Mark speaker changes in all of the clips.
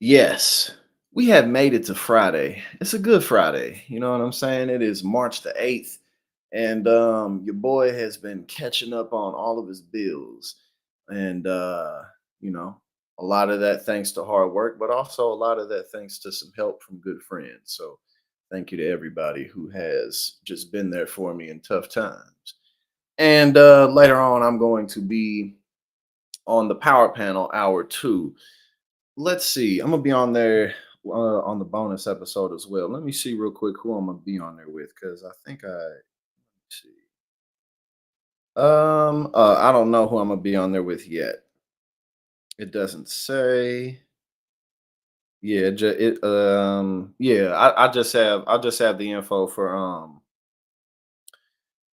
Speaker 1: Yes, we have made it to Friday. It's a good Friday. You know what I'm saying? It is March the 8th, and your boy has been catching up on all of his bills. And you know, a lot of that thanks to hard work, but also a lot of that thanks to some help from good friends. So thank you to everybody who has just been there for me in tough times. And later on, I'm going to be on the power panel hour two. Let's see. I'm gonna be on there on the bonus episode as well. Let me see real quick who I'm gonna be on there with because I think see. I don't know who I'm gonna be on there with yet. It doesn't say. Yeah, yeah. I just have the info for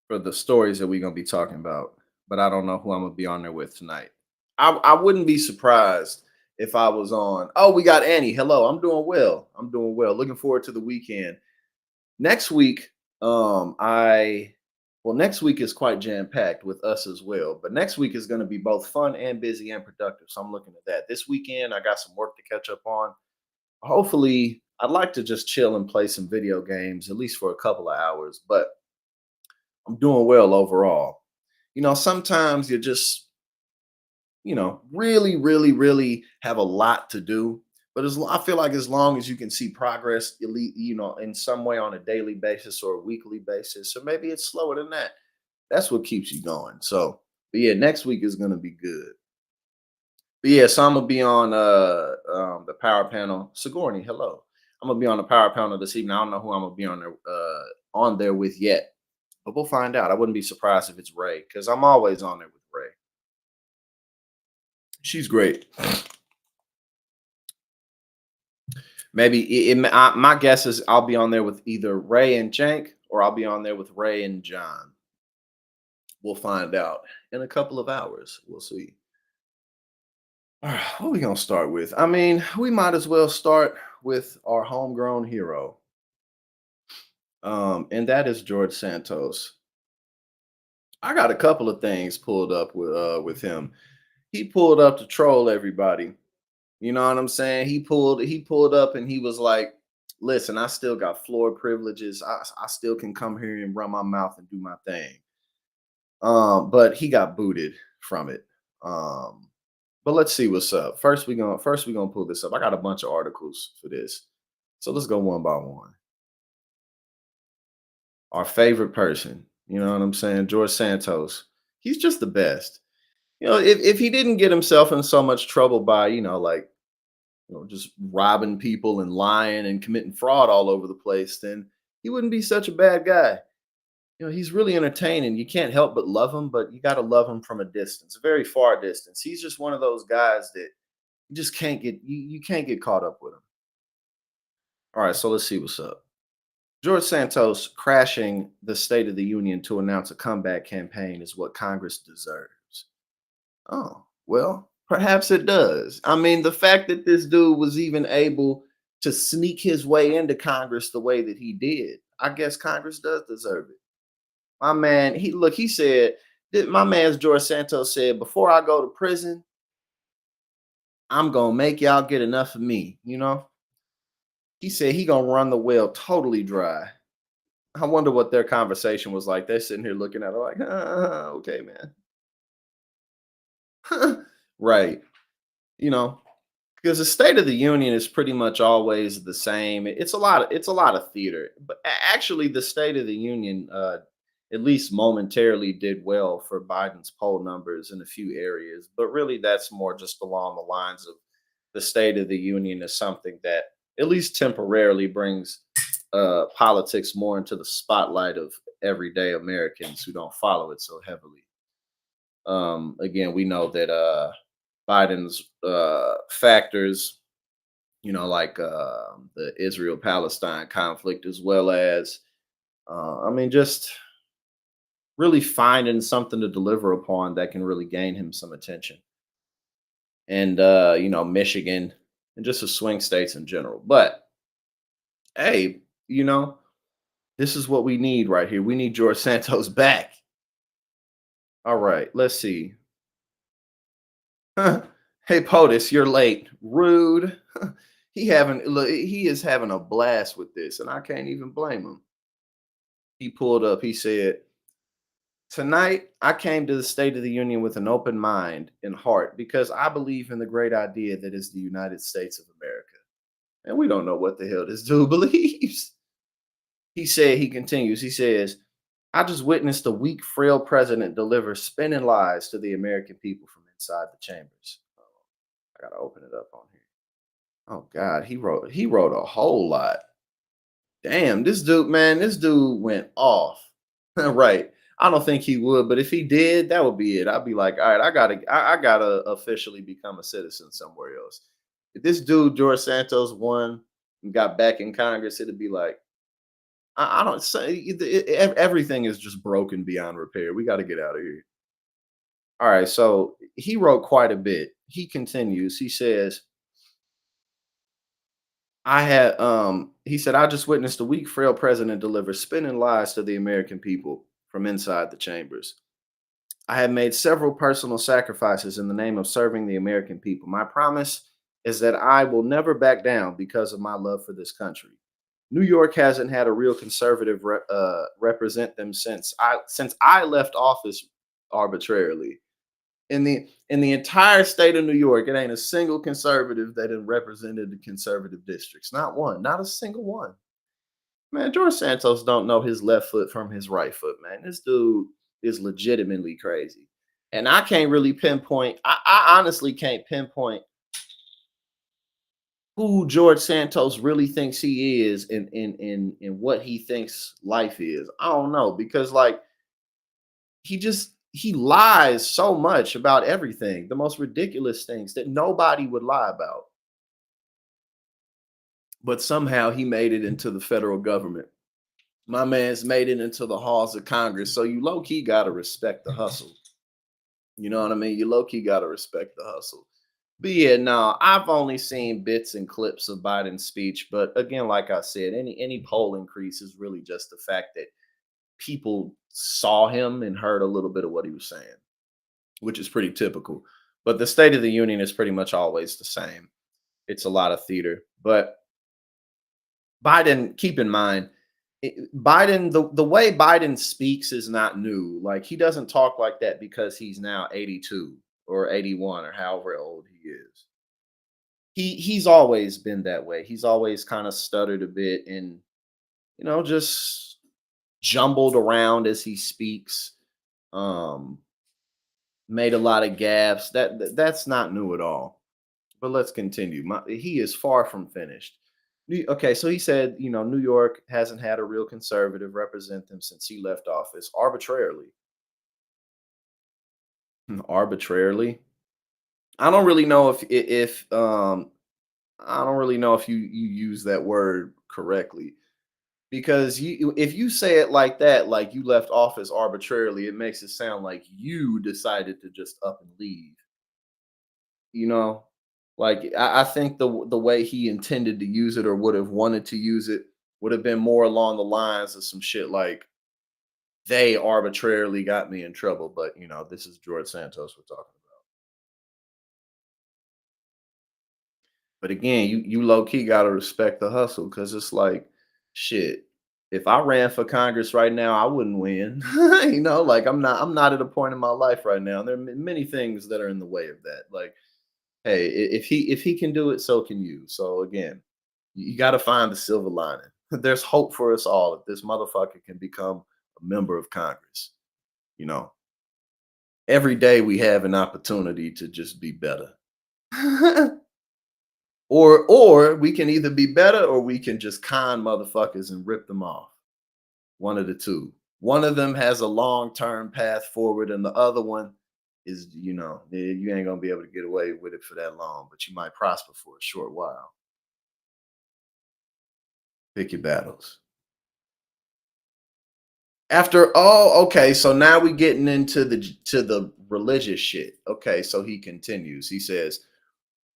Speaker 1: the stories that we're gonna be talking about, but I don't know who I'm gonna be on there with tonight. I wouldn't be surprised if I was on. Oh, we got Annie. Hello, I'm doing well. I'm doing well. Looking forward to the weekend. Next week, I well, next week is quite jam packed with us as well. But next week is going to be both fun and busy and productive. So I'm looking at that. This weekend, I got some work to catch up on. Hopefully, I'd like to just chill and play some video games, at least for a couple of hours. But I'm doing well overall. Sometimes you just, really, really, really have a lot to do. But I feel like as long as you can see progress, in some way on a daily basis or a weekly basis, or maybe it's slower than that. That's what keeps you going. So, but yeah, next week is gonna be good. But yeah, so I'm gonna be on the power panel. Sigourney, hello. I'm gonna be on the power panel this evening. I don't know who I'm gonna be on there with yet, but we'll find out. I wouldn't be surprised if it's Ray because I'm always on there with Ray. She's great. Maybe my guess is I'll be on there with either Ray and Jank, or I'll be on there with Ray and John. We'll find out in a couple of hours. We'll see. All right, what are we gonna start with? I mean, we might as well start with our homegrown hero, and that is George Santos. I got a couple of things pulled up with him. He pulled up to troll everybody. You know what I'm saying? He pulled up and he was like, "Listen, I still got floor privileges. I still can come here and run my mouth and do my thing." But he got booted from it. But let's see what's up. First we gonna pull this up. I got a bunch of articles for this, so let's go one by one. Our favorite person, you know what I'm saying? George Santos. He's just the best. If he didn't get himself in so much trouble by like just robbing people and lying and committing fraud all over the place, then he wouldn't be such a bad guy. He's really entertaining. You can't help but love him, but you got to love him from a distance, a very far distance. He's just one of those guys that you just can't get you can't get caught up with him. All right, so let's see what's up. George Santos crashing the State of the Union to announce a comeback campaign is what Congress deserves. Oh, well, perhaps it does. I mean, the fact that this dude was even able to sneak his way into Congress the way that he did, I guess Congress does deserve it. My man, he said that my man's George Santos said, before I go to prison, I'm gonna make y'all get enough of me. He said he gonna run the well totally dry. I wonder what their conversation was like. They're sitting here looking at it like, okay, man. Right. You know, because the State of the Union is pretty much always the same. It's a lot of theater. But actually the State of the Union at least momentarily did well for Biden's poll numbers in a few areas. But really that's more just along the lines of the State of the Union is something that at least temporarily brings politics more into the spotlight of everyday Americans who don't follow it so heavily. Again, we know that Biden's factors, like the Israel Palestine conflict, as well as, I mean, just really finding something to deliver upon that can really gain him some attention. And, Michigan and just the swing states in general. But hey, you know, this is what we need right here. We need George Santos back. All right, let's see. Hey, POTUS, you're late. Rude. he is having a blast with this, and I can't even blame him. He pulled up. He said, "Tonight, I came to the State of the Union with an open mind and heart because I believe in the great idea that is the United States of America." And we don't know what the hell this dude believes. He continues, he says, "I just witnessed a weak, frail president deliver spinning lies to the American people from inside the chambers." Oh, I gotta open it up on here. Oh God, he wrote a whole lot. Damn, this dude, man, this dude went off. Right. I don't think he would, but if he did, that would be it. I'd be like, all right, I gotta officially become a citizen somewhere else. If this dude George Santos won and got back in Congress, it'd be like, I don't say everything is just broken beyond repair. We got to get out of here. All right, so he wrote quite a bit. He continues. He says, he said, "I just witnessed a weak, frail president deliver spinning lies to the American people from inside the chambers. I have made several personal sacrifices in the name of serving the American people. My promise is that I will never back down because of my love for this country. New York hasn't had a real conservative represent them since I left office arbitrarily. In the entire state of New York, it ain't a single conservative that has represented the conservative districts. Not one, not a single one. Man, George Santos don't know his left foot from his right foot, man. This dude is legitimately crazy. And I can't really pinpoint, I honestly can't pinpoint who George Santos really thinks he is and what he thinks life is. I don't know because like he lies so much about everything, the most ridiculous things that nobody would lie about. But somehow he made it into the federal government. My man's made it into the halls of Congress. So you low key gotta respect the hustle. You know what I mean? You low key gotta respect the hustle. But yeah, no, I've only seen bits and clips of Biden's speech. But again, like I said, any poll increase is really just the fact that people saw him and heard a little bit of what he was saying, which is pretty typical. But the State of the Union is pretty much always the same. It's a lot of theater. But Biden, keep in mind, Biden, the way Biden speaks is not new. Like he doesn't talk like that because he's now 82 or 81 or however old he is. He's always been that way. He's always kind of stuttered a bit and just jumbled around as he speaks. Um, Made a lot of gaffes. That's not new at all. But let's continue. He is far from finished. Okay, so he said, New York hasn't had a real conservative represent them since he left office arbitrarily. Arbitrarily. I don't really know if I don't really know if you use that word correctly because if you say it like that, like you left office arbitrarily, it makes it sound like you decided to just up and leave. You know, like I think the way he intended to use it or would have wanted to use it would have been more along the lines of some shit like they arbitrarily got me in trouble. But this is George Santos we're talking about. But again, you low key gotta respect the hustle because it's like shit. If I ran for Congress right now, I wouldn't win. Like I'm not at a point in my life right now. There are many things that are in the way of that. Like hey, if he can do it, so can you. So again, you got to find the silver lining. There's hope for us all if this motherfucker can become a member of Congress. You know, every day we have an opportunity to just be better. or we can either be better or we can just con motherfuckers and rip them off. One of the two. One of them has a long-term path forward, and the other one is, you ain't gonna be able to get away with it for that long, but you might prosper for a short while. Pick your battles. Okay, so now we getting into the religious shit. Okay, so he continues. He says,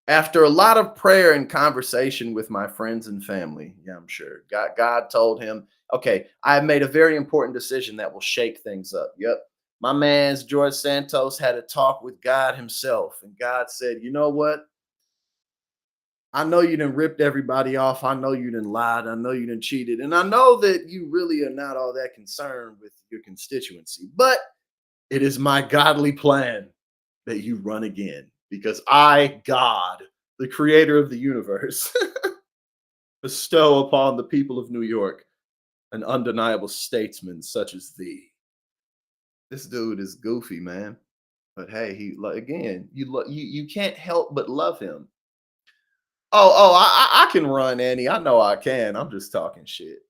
Speaker 1: after a lot of prayer and conversation with my friends and family, yeah, I'm sure. God told him, okay, I have made a very important decision that will shake things up. Yep. My man's George Santos had a talk with God himself, and God said, you know what? I know you done ripped everybody off. I know you done lied. I know you done cheated. And I know that you really are not all that concerned with your constituency. But it is my godly plan that you run again because I, God, the creator of the universe, bestow upon the people of New York an undeniable statesman such as thee. This dude is goofy, man. But hey, again, you can't help but love him. I can run, Annie. I know I can. I'm just talking shit.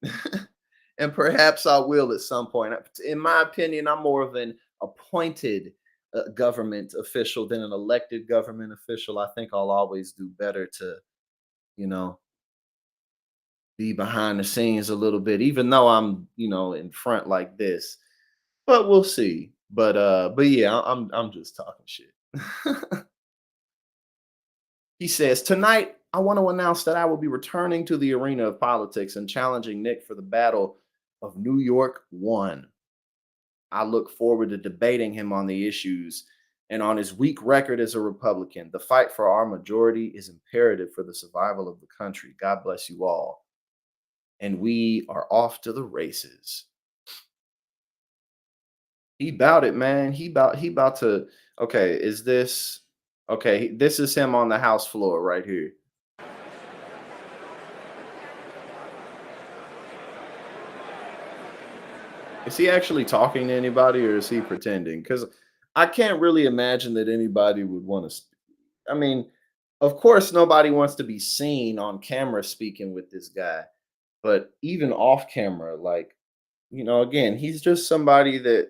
Speaker 1: And perhaps I will at some point. In my opinion, I'm more of an appointed government official than an elected government official. I think I'll always do better to, you know, be behind the scenes a little bit, even though I'm, in front like this. But we'll see. But yeah, I'm just talking shit. He says, tonight, I want to announce that I will be returning to the arena of politics and challenging Nick for the battle of New York 1. I look forward to debating him on the issues and on his weak record as a Republican. The fight for our majority is imperative for the survival of the country. God bless you all. And we are off to the races. He bout it, man. He about to. Okay, is this okay? This is him on the House floor right here. Is he actually talking to anybody or is he pretending? Because I can't really imagine that anybody would want to. I mean, of course, nobody wants to be seen on camera speaking with this guy, but even off camera, like, again, he's just somebody that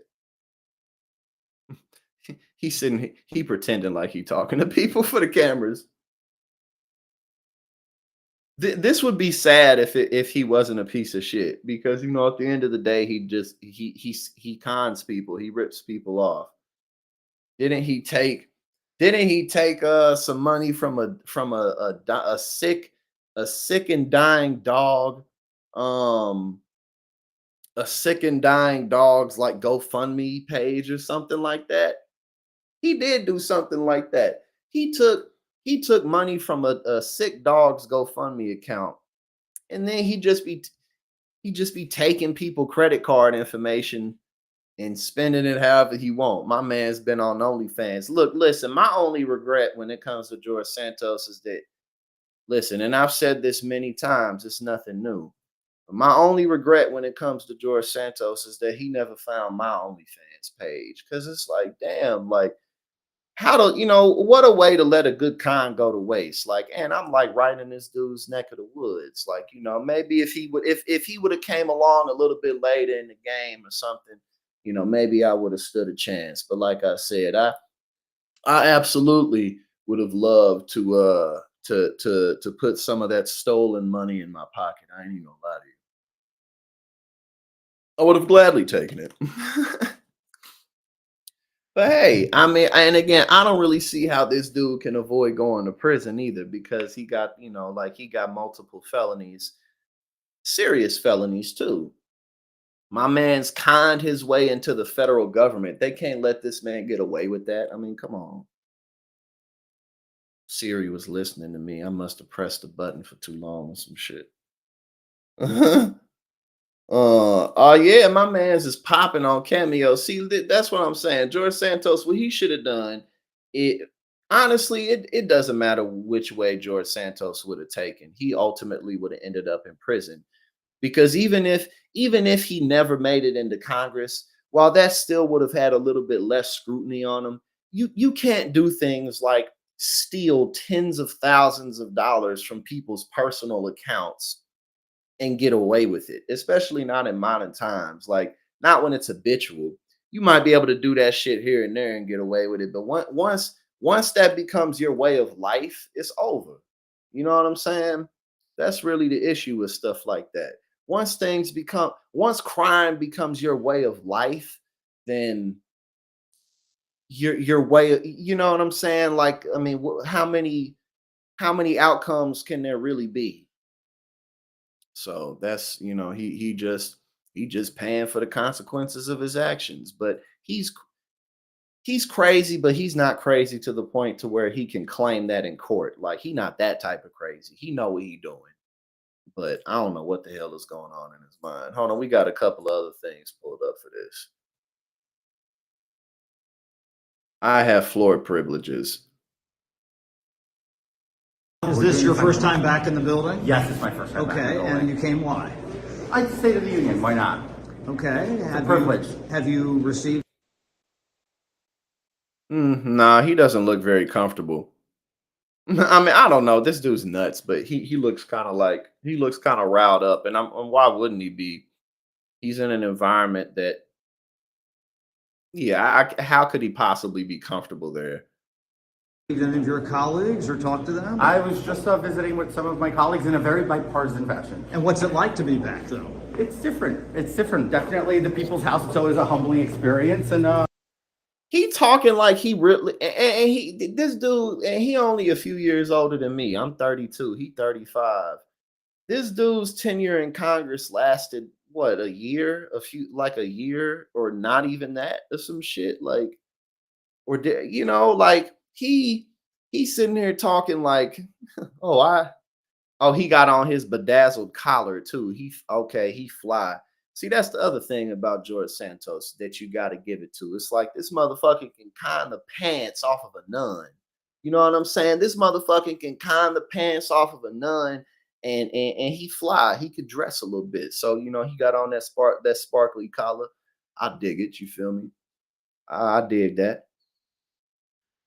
Speaker 1: he's sitting, he pretending like he talking to people for the cameras. This would be sad if he wasn't a piece of shit because at the end of the day he cons people, he rips people off. Didn't he take some money from a sick and dying dog, um a sick and dying dog's like GoFundMe page or something like that? He did do something like that. He took money from a sick dog's GoFundMe account, and then he just be taking people credit card information and spending it however he want. My man's been on OnlyFans. Look, listen, my only regret when it comes to George Santos is that, listen, and I've said this many times, it's nothing new. But my only regret when it comes to George Santos is that he never found my OnlyFans page. Cause it's like, damn, like, how to, what a way to let a good con go to waste. Like, and I'm like right in this dude's neck of the woods. Like, maybe if he would have came along a little bit later in the game or something, maybe I would have stood a chance. But like I said, I absolutely would have loved to put some of that stolen money in my pocket. I ain't even gonna lie to you. I would have gladly taken it. But hey, I mean, and again, I don't really see how this dude can avoid going to prison either because he got, like he got multiple felonies, serious felonies too. My man's conned his way into the federal government. They can't let this man get away with that. I mean, come on. Siri was listening to me. I must have pressed the button for too long or some shit. Oh yeah, my man's is popping on Cameo. See, that's what I'm saying. George Santos, what he should have done, it honestly, it doesn't matter which way George Santos would have taken. He ultimately would have ended up in prison because even if he never made it into Congress, while that still would have had a little bit less scrutiny on him, you can't do things like steal tens of thousands of dollars from people's personal accounts and get away with it, especially not in modern times. Like, not when it's habitual. You might be able to do that shit here and there and get away with it, but once that becomes your way of life, it's over. You know what I'm saying? That's really the issue with stuff like that. Once crime becomes your way of life, then your way. You know what I'm saying? Like, I mean, how many outcomes can there really be? So that's he just paying for the consequences of his actions. But he's crazy, but he's not crazy to the point to where he can claim that in court. Like he not that type of crazy. He know what he doing. But I don't know what the hell is going on in his mind. Hold on, we got a couple of other things pulled up for this. I have floor privileges.
Speaker 2: Is this your first time back in the building?
Speaker 3: Yes, it's my first time.
Speaker 2: Okay, and you came why?
Speaker 3: I'd say to the union, why not?
Speaker 2: Okay.
Speaker 3: It's a privilege.
Speaker 2: Have you received?
Speaker 1: Nah, he doesn't look very comfortable. I mean, I don't know. This dude's nuts, but he looks kind of riled up, and why wouldn't he be? He's in an environment that, yeah, how could he possibly be comfortable there?
Speaker 2: Any of your colleagues or talked to them?
Speaker 3: I was just visiting with some of my colleagues in a very bipartisan fashion.
Speaker 2: And what's it like to be back, though?
Speaker 3: It's different. It's different. Definitely the people's house. It's always a humbling experience. And
Speaker 1: he talking like he really, and this dude, and he only a few years older than me. I'm 32. He 35. This dude's tenure in Congress lasted what, a year, like a year, or not even that, or some shit, like, or like he's sitting there talking like, he got on his bedazzled collar too. He fly. See, that's the other thing about George Santos that you got to give it to. It's like this motherfucker can kind of pants off of a nun. You know what I'm saying? This motherfucker can kind of pants off of a nun, and he fly. He could dress a little bit. So he got on that sparkly collar. I dig it. You feel me? I dig that.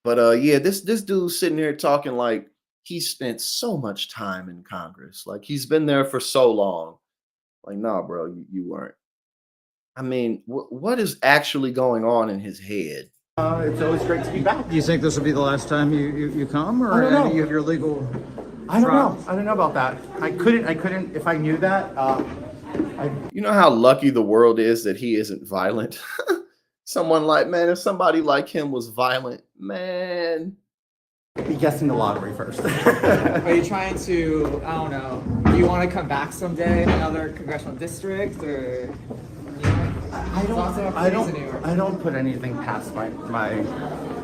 Speaker 1: But yeah, this dude's sitting here talking like he spent so much time in Congress, like he's been there for so long. Like, nah, bro, you weren't. I mean, what is actually going on in his head?
Speaker 3: it's always great to be back.
Speaker 2: Do you think this will be the last time you come, or
Speaker 3: I don't know.
Speaker 2: you have your legal?
Speaker 3: I don't know. I don't know about that. I couldn't. If I knew that,
Speaker 1: You know how lucky the world is that he isn't violent. If somebody like him was violent, man.
Speaker 3: be guessing the lottery first.
Speaker 4: Are you trying to, I don't know, do you want to come back someday in another congressional district, or?
Speaker 3: I don't put anything past my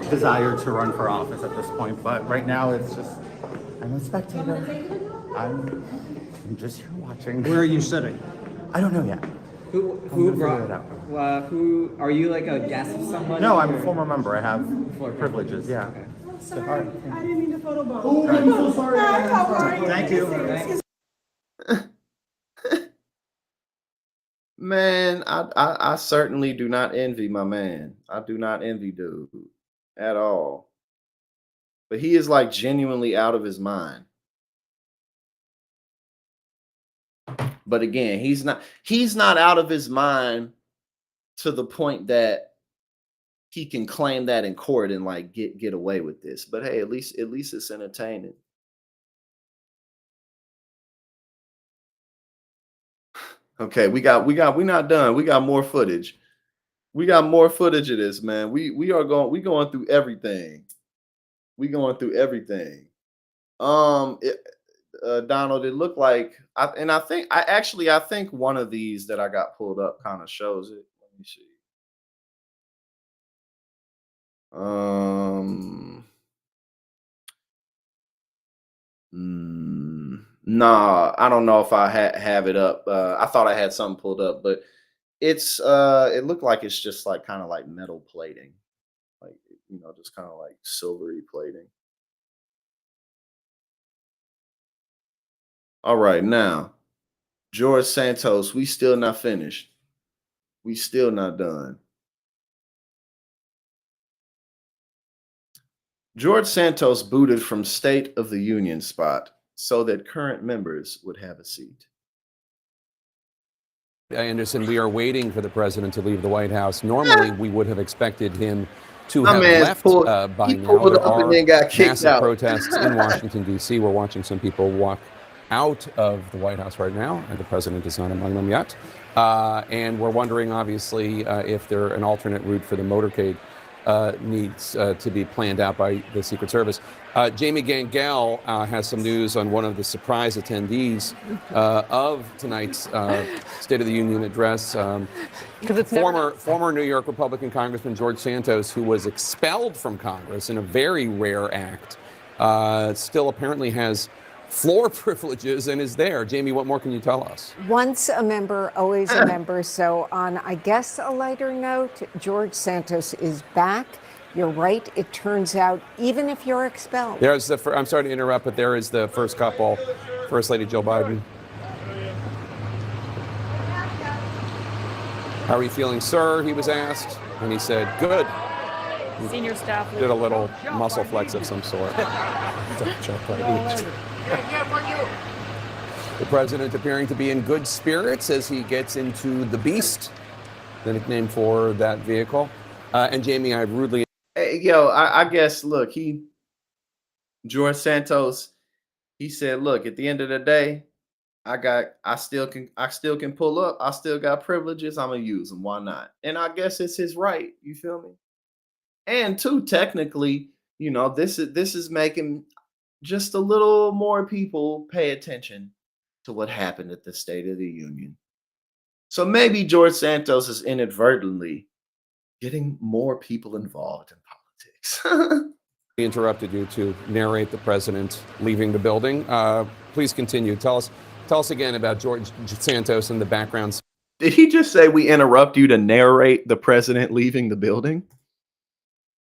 Speaker 3: desire to run for office at this point, but right now it's just, I'm a spectator. I'm just here watching.
Speaker 2: Where are you sitting?
Speaker 3: I don't know yet.
Speaker 4: Who brought? Who are you, like a guest of someone?
Speaker 3: No, I'm a former member. I have privileges. Yeah.
Speaker 5: Okay. Sorry, I didn't mean to photo bomb.
Speaker 3: Oh, I'm so sorry.
Speaker 5: Hi, how are you?
Speaker 2: Thank you.
Speaker 1: Man, I certainly do not envy my man. I do not envy dude at all. But he is like genuinely out of his mind. But again, he's not out of his mind to the point that he can claim that in court and like get away with this. But hey, at least it's entertaining. Okay, we're not done. We got more footage. We got more footage of this, man. We going through everything. We going through everything. Donald, it looked like I think one of these that I got pulled up kind of shows it. Let me see. Nah, I don't know if I have it up. I thought I had something pulled up, but it looked like it's just like kind of like metal plating, like just kind of like silvery plating. All right, now George Santos, we still not finished. We still not done. George Santos booted from State of the Union spot so that current members would have a seat.
Speaker 6: Anderson, we are waiting for the president to leave the White House. Normally, we would have expected him to have left by now. There are massive protests in Washington, D.C. We're watching some people walk out of the White House right now, and the president is not among them yet. And we're wondering, obviously, if there an alternate route for the motorcade needs to be planned out by the Secret Service. Jamie Gangel has some news on one of the surprise attendees of tonight's State of the Union address. Former New York Republican Congressman George Santos, who was expelled from Congress in a very rare act, still apparently has floor privileges and is there. Jamie, what more can you tell us?
Speaker 7: Once a member, always a member. So on, I guess, a lighter note, George Santos is back. You're right. It turns out, even if you're expelled.
Speaker 6: There's the. I'm sorry to interrupt, but there is the first couple. First Lady Joe Biden. How are you feeling, sir? He was asked, and he said, "Good."
Speaker 8: Senior staff
Speaker 6: did a little muscle flex of some sort. The president appearing to be in good spirits as he gets into the Beast, the nickname for that vehicle. And Jamie, I rudely.
Speaker 1: Hey, yo, I guess, look, George Santos, he said, look, at the end of the day, I still can pull up. I still got privileges. I'm gonna use them. Why not? And I guess it's his right. You feel me? And two, technically, this is making just a little more people pay attention to what happened at the State of the Union. So maybe George Santos is inadvertently getting more people involved in politics.
Speaker 6: We interrupted you to narrate the president leaving the building. Please continue. Tell us again about George Santos and the background.
Speaker 1: Did he just say we interrupt you to narrate the president leaving the building?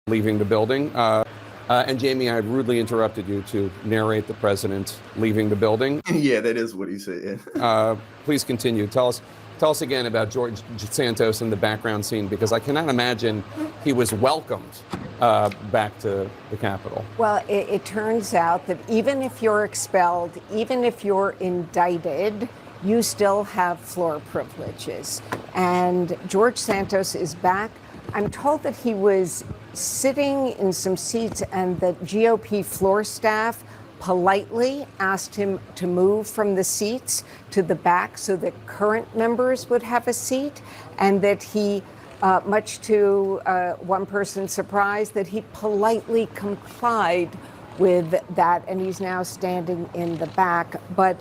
Speaker 6: Leaving the building. And Jamie, I rudely interrupted you to narrate the president leaving the building.
Speaker 1: Yeah, that is what he said.
Speaker 6: Please continue. Tell us again about George Santos and the background scene, because I cannot imagine he was welcomed back to the Capitol.
Speaker 7: Well, it turns out that even if you're expelled, even if you're indicted, you still have floor privileges. And George Santos is back. I'm told that he was sitting in some seats and the GOP floor staff politely asked him to move from the seats to the back so that current members would have a seat, and that he, much to one person's surprise, that he politely complied with that, and he's now standing in the back. But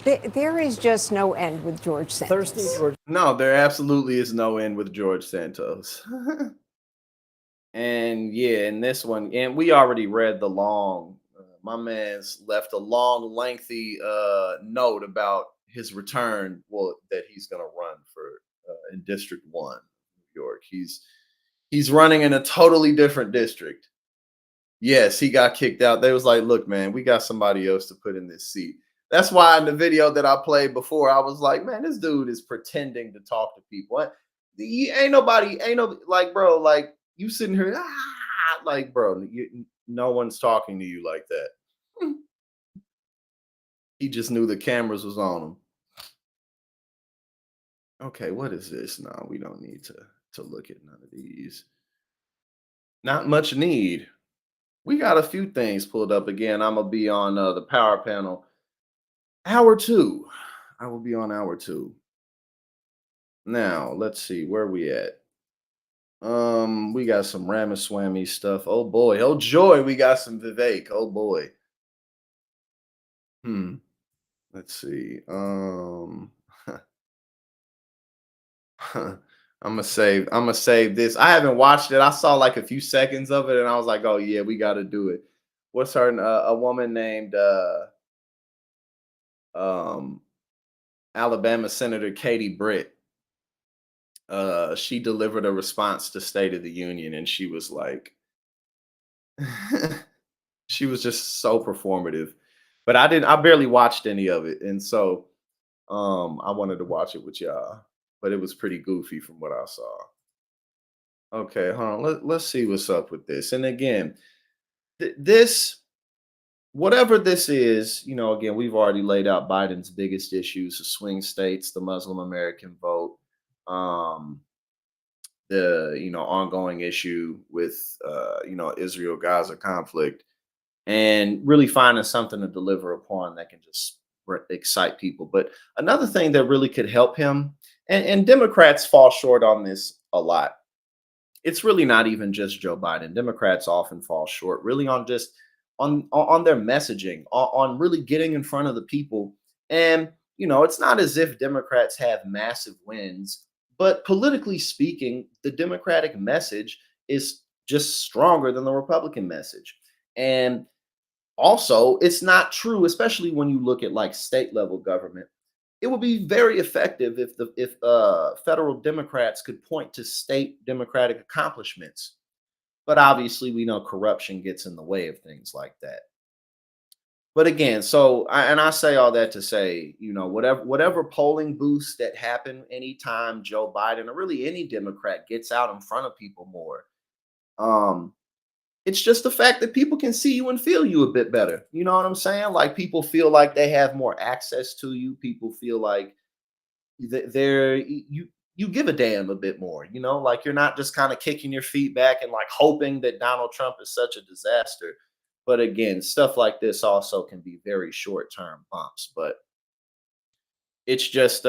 Speaker 7: there is just no end with George Santos.
Speaker 2: Thirsty George.
Speaker 1: No, there absolutely is no end with George Santos. And yeah, in this one, and we already read the long, my man's left a long, lengthy note about his return, that he's going to run for in District 1, New York. He's running in a totally different district. Yes, he got kicked out. They was like, look, man, we got somebody else to put in this seat. That's why in the video that I played before, I was like, man, this dude is pretending to talk to people. Like, bro, like, you sitting here, like, bro, no one's talking to you like that. He just knew the cameras was on him. Okay, what is this? No, we don't need to look at none of these. Not much need. We got a few things pulled up again. I'm gonna be on the power panel. Hour 2. I will be on hour 2. Now, let's see where we at. We got some Ramaswamy stuff. Oh boy, oh joy, we got some Vivek. Oh boy. Let's see. I'm gonna save this. I haven't watched it. I saw like a few seconds of it and I was like, oh yeah, we gotta do it. What's her a woman named Alabama Senator Katie Britt. She delivered a response to State of the Union, and she was like, she was just so performative. But I barely watched any of it, and so I wanted to watch it with y'all. But it was pretty goofy from what I saw. Okay, hold on. Let's see what's up with this. And again, this, whatever this is, again, we've already laid out Biden's biggest issues: the swing states, the Muslim American vote, the ongoing issue with Israel-Gaza conflict, and really finding something to deliver upon that can just excite people. But another thing that really could help him, and Democrats fall short on this a lot, it's really not even just Joe Biden. Democrats often fall short really on just on their messaging, on really getting in front of the people. And it's not as if Democrats have massive wins, but politically speaking, the Democratic message is just stronger than the Republican message. And also, it's not true, especially when you look at like state level government. It would be very effective if federal Democrats could point to state Democratic accomplishments. But obviously, we know corruption gets in the way of things like that. But again, I say all that to say, whatever polling boosts that happen anytime Joe Biden or really any Democrat gets out in front of people more, it's just the fact that people can see you and feel you a bit better. You know what I'm saying? Like people feel like they have more access to you. People feel like you give a damn a bit more. Like you're not just kind of kicking your feet back and like hoping that Donald Trump is such a disaster. But again, stuff like this also can be very short-term bumps. But it's just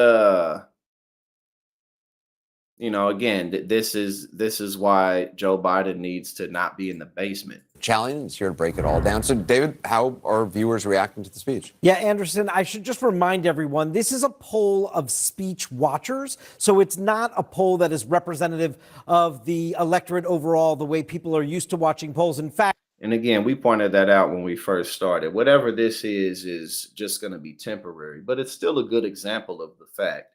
Speaker 1: again, this is why Joe Biden needs to not be in the basement.
Speaker 9: Challenge is here to break it all down. So, David, how are viewers reacting to the speech?
Speaker 10: Yeah, Anderson, I should just remind everyone, this is a poll of speech watchers. So it's not a poll that is representative of the electorate overall, the way people are used to watching polls. In fact,
Speaker 1: and again, we pointed that out when we first started. Whatever this is just going to be temporary, but it's still a good example of the fact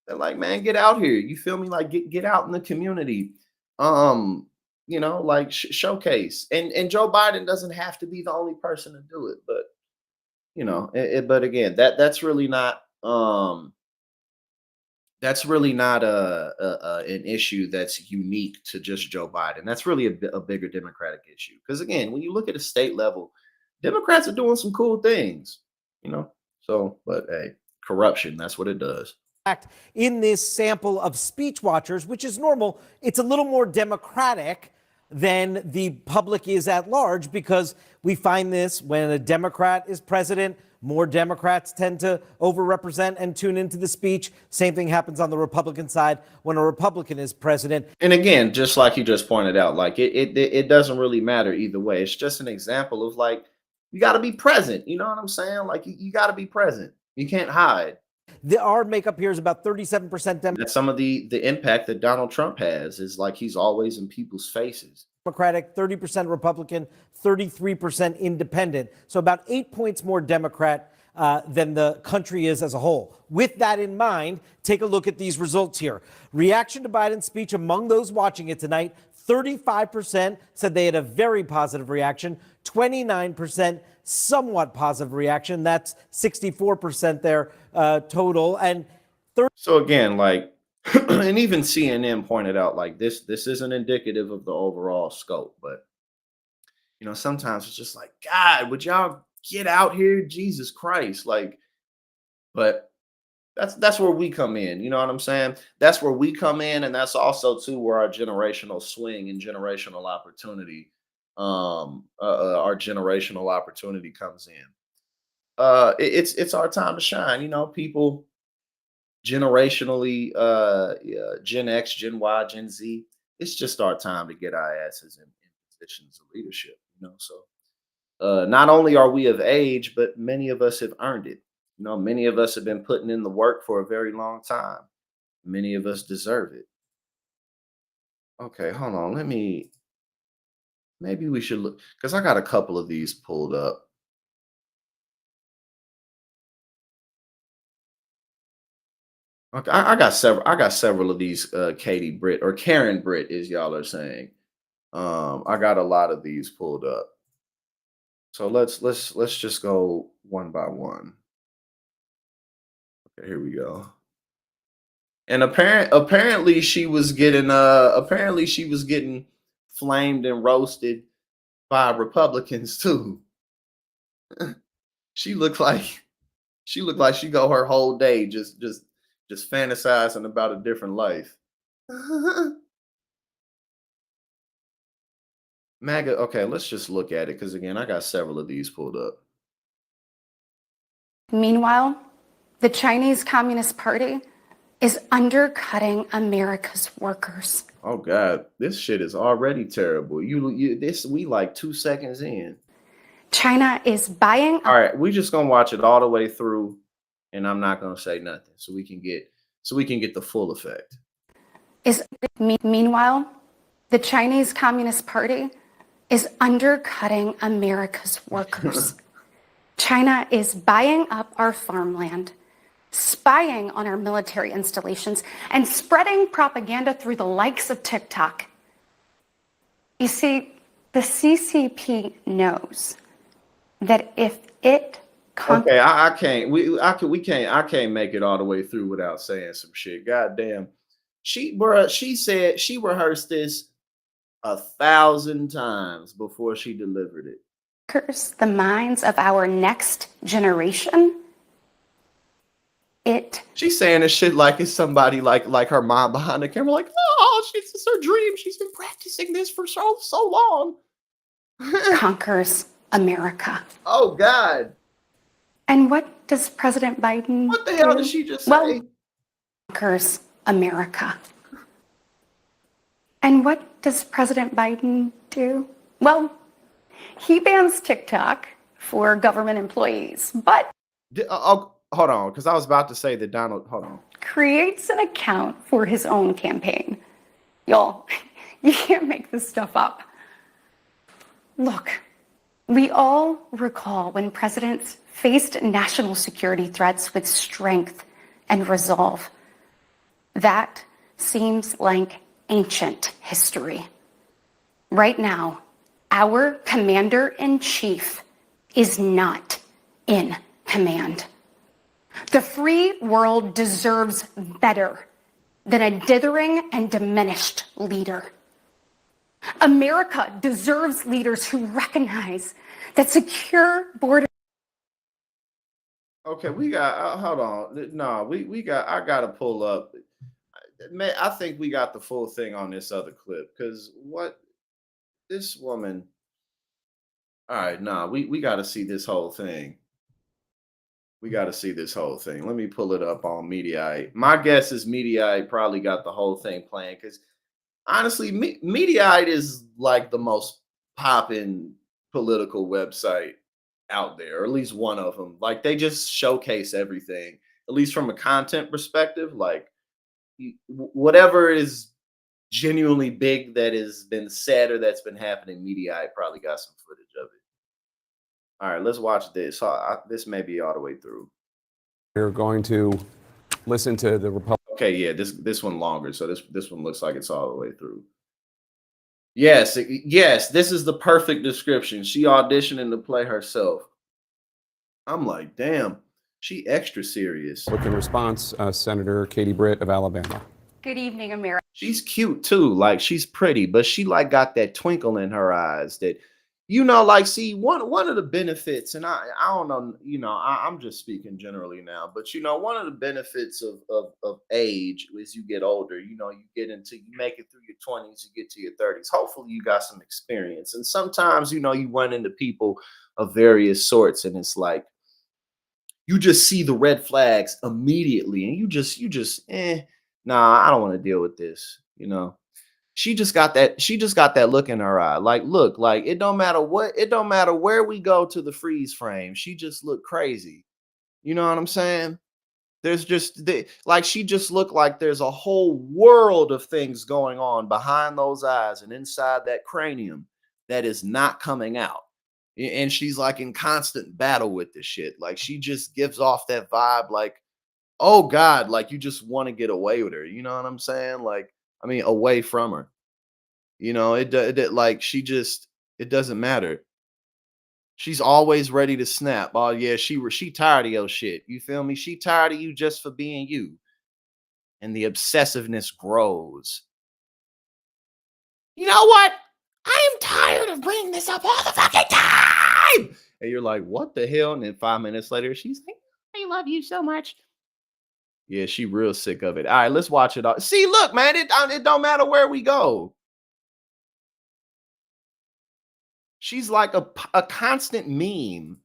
Speaker 1: that, like, man, get out here. You feel me? Like, get out in the community. Like showcase. And Joe Biden doesn't have to be the only person to do it, but but again, that's really not an issue that's unique to just Joe Biden. That's really a bigger Democratic issue. Because again, when you look at a state level, Democrats are doing some cool things, So, but hey, corruption, that's what it does.
Speaker 10: In this sample of speech watchers, which is normal, it's a little more Democratic than the public is at large, because we find this when a Democrat is president, more Democrats tend to overrepresent and tune into the speech. Same thing happens on the Republican side when a Republican is president.
Speaker 1: And again, just like you just pointed out, like it doesn't really matter either way. It's just an example of like, you got to be present. You know what I'm saying? Like you got to be present. You can't hide.
Speaker 10: Our makeup here is about 37% Democratic.
Speaker 1: That's some of the impact that Donald Trump has, is like he's always in people's faces.
Speaker 10: Democratic, 30% Republican, 33% independent. So about 8 points more Democrat than the country is as a whole. With that in mind, take a look at these results here. Reaction to Biden's speech among those watching it tonight, 35% said they had a very positive reaction, 29% somewhat positive reaction. That's 64% there total. And
Speaker 1: so again, like, and even CNN pointed out, like, this isn't indicative of the overall scope, but sometimes it's just like, God, would y'all get out here? Jesus Christ. Like, but that's where we come in. You know what I'm saying? That's where we come in. And that's also too where our generational swing and generational opportunity, our generational opportunity comes in. It's our time to shine. People generationally, Gen X, Gen Y, Gen Z, it's just our time to get our asses in positions of leadership. So not only are we of age, but many of us have earned it. Many of us have been putting in the work for a very long time. Many of us deserve it. Okay, hold on. Maybe we should look, because I got a couple of these pulled up. Okay, I got several of these Katie Britt, or Karen Britt, as y'all are saying. I got a lot of these pulled up. So let's just go one by one. Okay, here we go. And apparently she was getting flamed and roasted by Republicans too. She looked like she go her whole day just fantasizing about a different life. MAGA, okay, let's just look at it, because again, I got several of these pulled up.
Speaker 11: Meanwhile, the Chinese Communist Party is undercutting America's workers.
Speaker 1: Oh God, this shit is already terrible. We like 2 seconds in.
Speaker 11: China is buying.
Speaker 1: All right, we just gonna watch it all the way through, and I'm not gonna say nothing, so we can get the full effect.
Speaker 11: Meanwhile, the Chinese Communist Party is undercutting America's workers. China is buying up our farmland, spying on our military installations, and spreading propaganda through the likes of TikTok. You see, the CCP knows that if it
Speaker 1: okay, I can't make it all the way through without saying some shit. God damn. She said she rehearsed this 1,000 times before she delivered it.
Speaker 11: The minds of our next generation.
Speaker 1: She's saying this shit like it's somebody like her mom behind the camera, like, oh, it's her dream. She's been practicing this for so long.
Speaker 11: Conquers America.
Speaker 1: Oh God.
Speaker 11: And what does President Biden
Speaker 1: What the hell did she just say?
Speaker 11: Conquers America. And what does President Biden do? Well, he bans TikTok for government employees, but
Speaker 1: hold on, because I was about to say that hold on.
Speaker 11: Creates an account for his own campaign. Y'all, you can't make this stuff up. Look, we all recall when presidents faced national security threats with strength and resolve. That seems like ancient history. Right now, our commander-in-chief is not in command. The free world deserves better than a dithering and diminished leader. America deserves leaders who recognize that secure borders.
Speaker 1: Okay, we got hold on. No, I gotta pull up. Man, I think we got the full thing on this other clip because what this woman. All right, we got to see this whole thing. We got to see this whole thing. Let me pull it up on Mediaite. My guess is Mediaite probably got the whole thing playing because honestly, Mediaite is like the most poppin' political website out there, or at least one of them. Like they just showcase everything, at least from a content perspective. Like whatever is genuinely big that has been said or that's been happening, Mediaite probably got some footage of it. All right, let's watch this. This may be all the way through.
Speaker 6: We're going to listen to the Republican.
Speaker 1: Okay, yeah, this one longer, so this one looks like it's all the way through. Yes, this is the perfect description. She auditioning to play herself. I'm like, damn, she extra serious.
Speaker 6: In response, Senator Katie Britt of Alabama.
Speaker 11: Good evening, America.
Speaker 1: She's cute too, like she's pretty, but she like got that twinkle in her eyes that, you know, like, see, one of the benefits, and I don't know, you know, I'm just speaking generally now, but you know, one of the benefits of age as you get older, you know, you make it through your 20s, you get to your 30s. Hopefully you got some experience. And sometimes, you know, you run into people of various sorts, and it's like you just see the red flags immediately, and you just nah, I don't want to deal with this, you know. She just got that look in her eye. Like, look, like it don't matter where we go to the freeze frame. She just looked crazy. You know what I'm saying? There's just like she just looked like there's a whole world of things going on behind those eyes and inside that cranium that is not coming out. And she's like in constant battle with this shit. Like she just gives off that vibe like, oh God, like you just want to get away with her. You know what I'm saying? Like, I mean, away from her, you know, it like it doesn't matter. She's always ready to snap. Oh yeah, she tired of your shit. You feel me? She tired of you just for being you. And the obsessiveness grows. You know what? I am tired of bringing this up all the fucking time. And you're like, what the hell? And then 5 minutes later, she's like, I love you so much. Yeah, she real sick of it. All right, let's watch it all. See, look, man, it don't matter where we go. She's like a constant meme.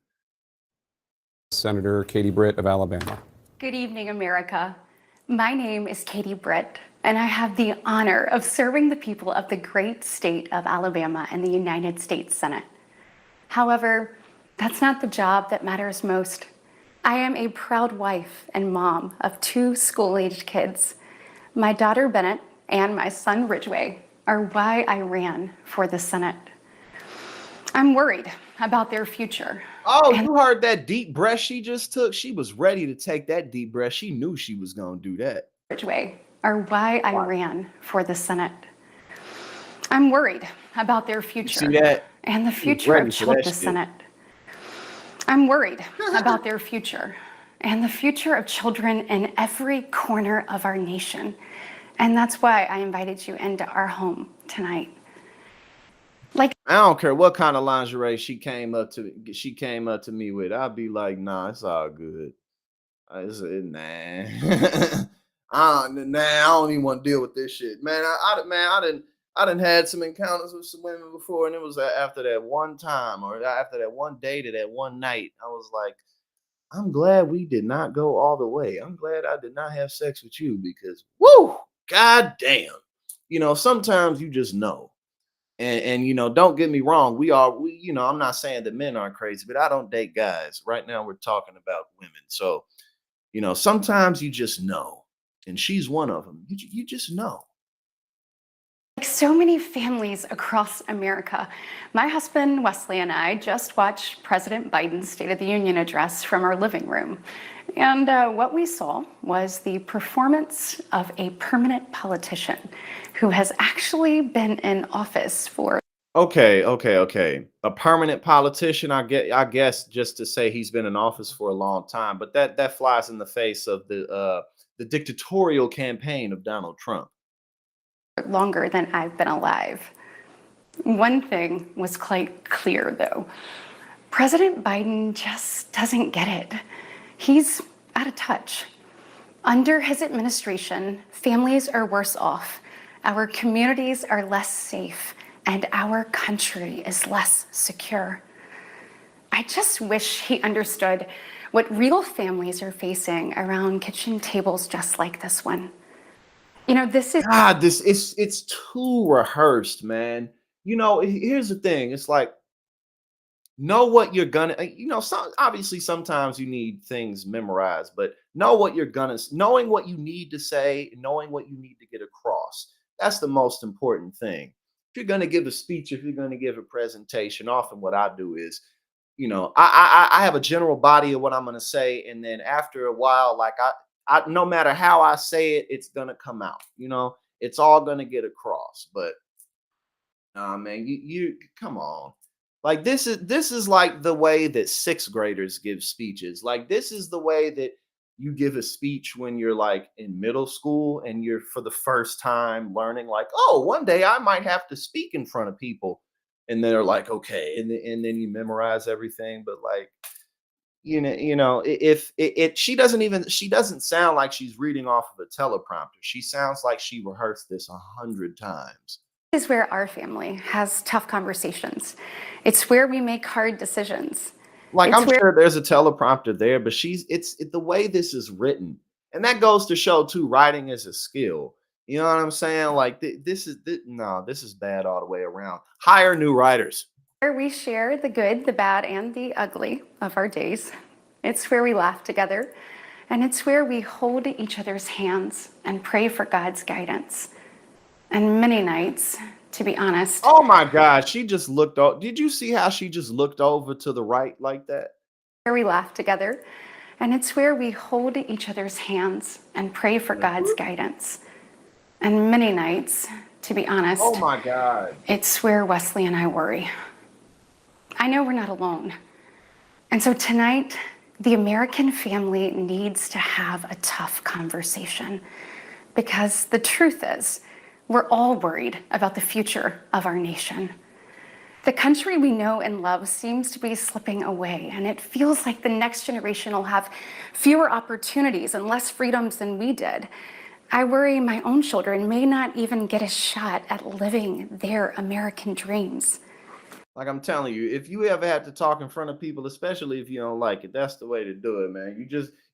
Speaker 6: Senator Katie Britt of Alabama.
Speaker 11: Good evening, America. My name is Katie Britt, and I have the honor of serving the people of the great state of Alabama in the United States Senate. However, that's not the job that matters most. I am a proud wife and mom of 2 school-aged kids. My daughter Bennett and my son Ridgway are why I ran for the Senate. I'm worried about their future.
Speaker 1: Oh, you heard that deep breath she just took? She was ready to take that deep breath. She knew she was going to do that.
Speaker 11: Ridgway are why I ran for the Senate. I'm worried about their future.
Speaker 1: See that?
Speaker 11: And the future of children in the Senate. I'm worried about their future and the future of children in every corner of our nation. And that's why I invited you into our home tonight.
Speaker 1: I don't care what kind of lingerie she came up to me with. I'd be like, nah, it's all good. Nah. I don't even want to deal with this shit. Man, I done had some encounters with some women before, and it was after that one time or after that one date or that one night. I was like, I'm glad we did not go all the way. I'm glad I did not have sex with you because, woo, goddamn. Sometimes you just know. And don't get me wrong. We I'm not saying that men aren't crazy, but I don't date guys. Right now, we're talking about women. So, sometimes you just know. And she's one of them. You just know.
Speaker 11: Like so many families across America, my husband Wesley and I just watched President Biden's State of the Union address from our living room. And what we saw was the performance of a permanent politician who has actually been in office for.
Speaker 1: Okay. A permanent politician, I guess, just to say he's been in office for a long time, but that flies in the face of the dictatorial campaign of Donald Trump.
Speaker 11: Longer than I've been alive. One thing was quite clear, though. President Biden just doesn't get it. He's out of touch. Under his administration, families are worse off, our communities are less safe, and our country is less secure. I just wish he understood what real families are facing around kitchen tables just like this one. This is
Speaker 1: God, it's too rehearsed, man. Here's the thing. It's like, know what you're gonna, obviously sometimes you need things memorized, but knowing what you need to say, knowing what you need to get across. That's the most important thing. If you're gonna give a speech, if you're gonna give a presentation, often what I do is, I have a general body of what I'm gonna say, and then after a while, like I no matter how I say it, it's gonna come out. It's all gonna get across. But nah, man, you come on. Like this is like the way that 6th graders give speeches. Like this is the way that you give a speech when you're like in middle school and you're for the first time learning, like, oh, one day I might have to speak in front of people. And they're like, okay, and then you memorize everything. But like, if she doesn't sound like she's reading off of a teleprompter. She sounds like she rehearsed this 100 times.
Speaker 11: This is where our family has tough conversations. It's where we make hard decisions.
Speaker 1: Like, I'm sure there's a teleprompter there, but it's the way this is written. And that goes to show too, writing is a skill. You know what I'm saying? Like this is bad all the way around. Hire new writers.
Speaker 11: Where we share the good, the bad, and the ugly of our days. It's where we laugh together. And it's where we hold each other's hands and pray for God's guidance. And many nights, to be honest.
Speaker 1: Oh my God, she just looked up. Did you see how she just looked over to the right like that?
Speaker 11: Where we laugh together. And it's where we hold each other's hands and pray for God's guidance. And many nights, to be honest.
Speaker 1: Oh my God.
Speaker 11: It's where Wesley and I worry. I know we're not alone. And so tonight, the American family needs to have a tough conversation. Because the truth is, we're all worried about the future of our nation. The country we know and love seems to be slipping away, and it feels like the next generation will have fewer opportunities and less freedoms than we did. I worry my own children may not even get a shot at living their American dreams.
Speaker 1: Like I'm telling you, if you ever had to talk in front of people, especially if you don't like it, that's the way to do it, man.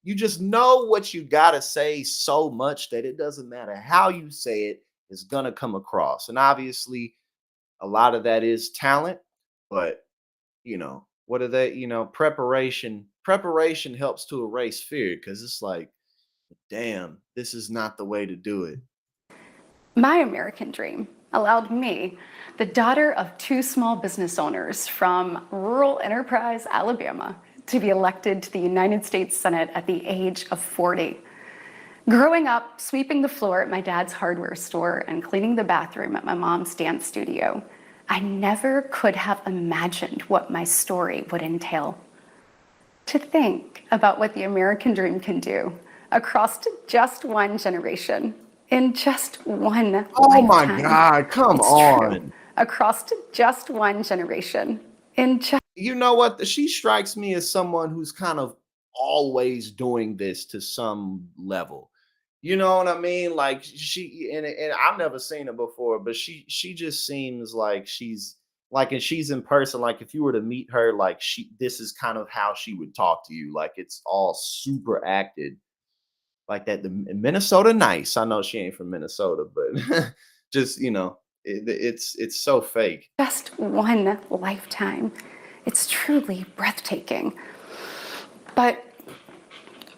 Speaker 1: You just know what you gotta say so much that it doesn't matter how you say it, it's gonna come across. And obviously, a lot of that is talent, but what are they? Preparation helps to erase fear because it's like, damn, this is not the way to do it.
Speaker 11: My American dream allowed me, the daughter of two small business owners from rural Enterprise, Alabama, to be elected to the United States Senate at the age of 40. Growing up, sweeping the floor at my dad's hardware store and cleaning the bathroom at my mom's dance studio, I never could have imagined what my story would entail. To think about what the American dream can do across just one generation, in just one lifetime.
Speaker 1: Oh my God, come on.
Speaker 11: True. Across just one generation, in just...
Speaker 1: You know what? She strikes me as someone who's kind of always doing this to some level. You know what I mean? Like and I've never seen her before, but she just seems like she's like, and she's in person. Like if you were to meet her, like this is kind of how she would talk to you. Like it's all super acted, like that. The Minnesota nice. I know she ain't from Minnesota, but just it's so fake.
Speaker 11: Just one lifetime. It's truly breathtaking. But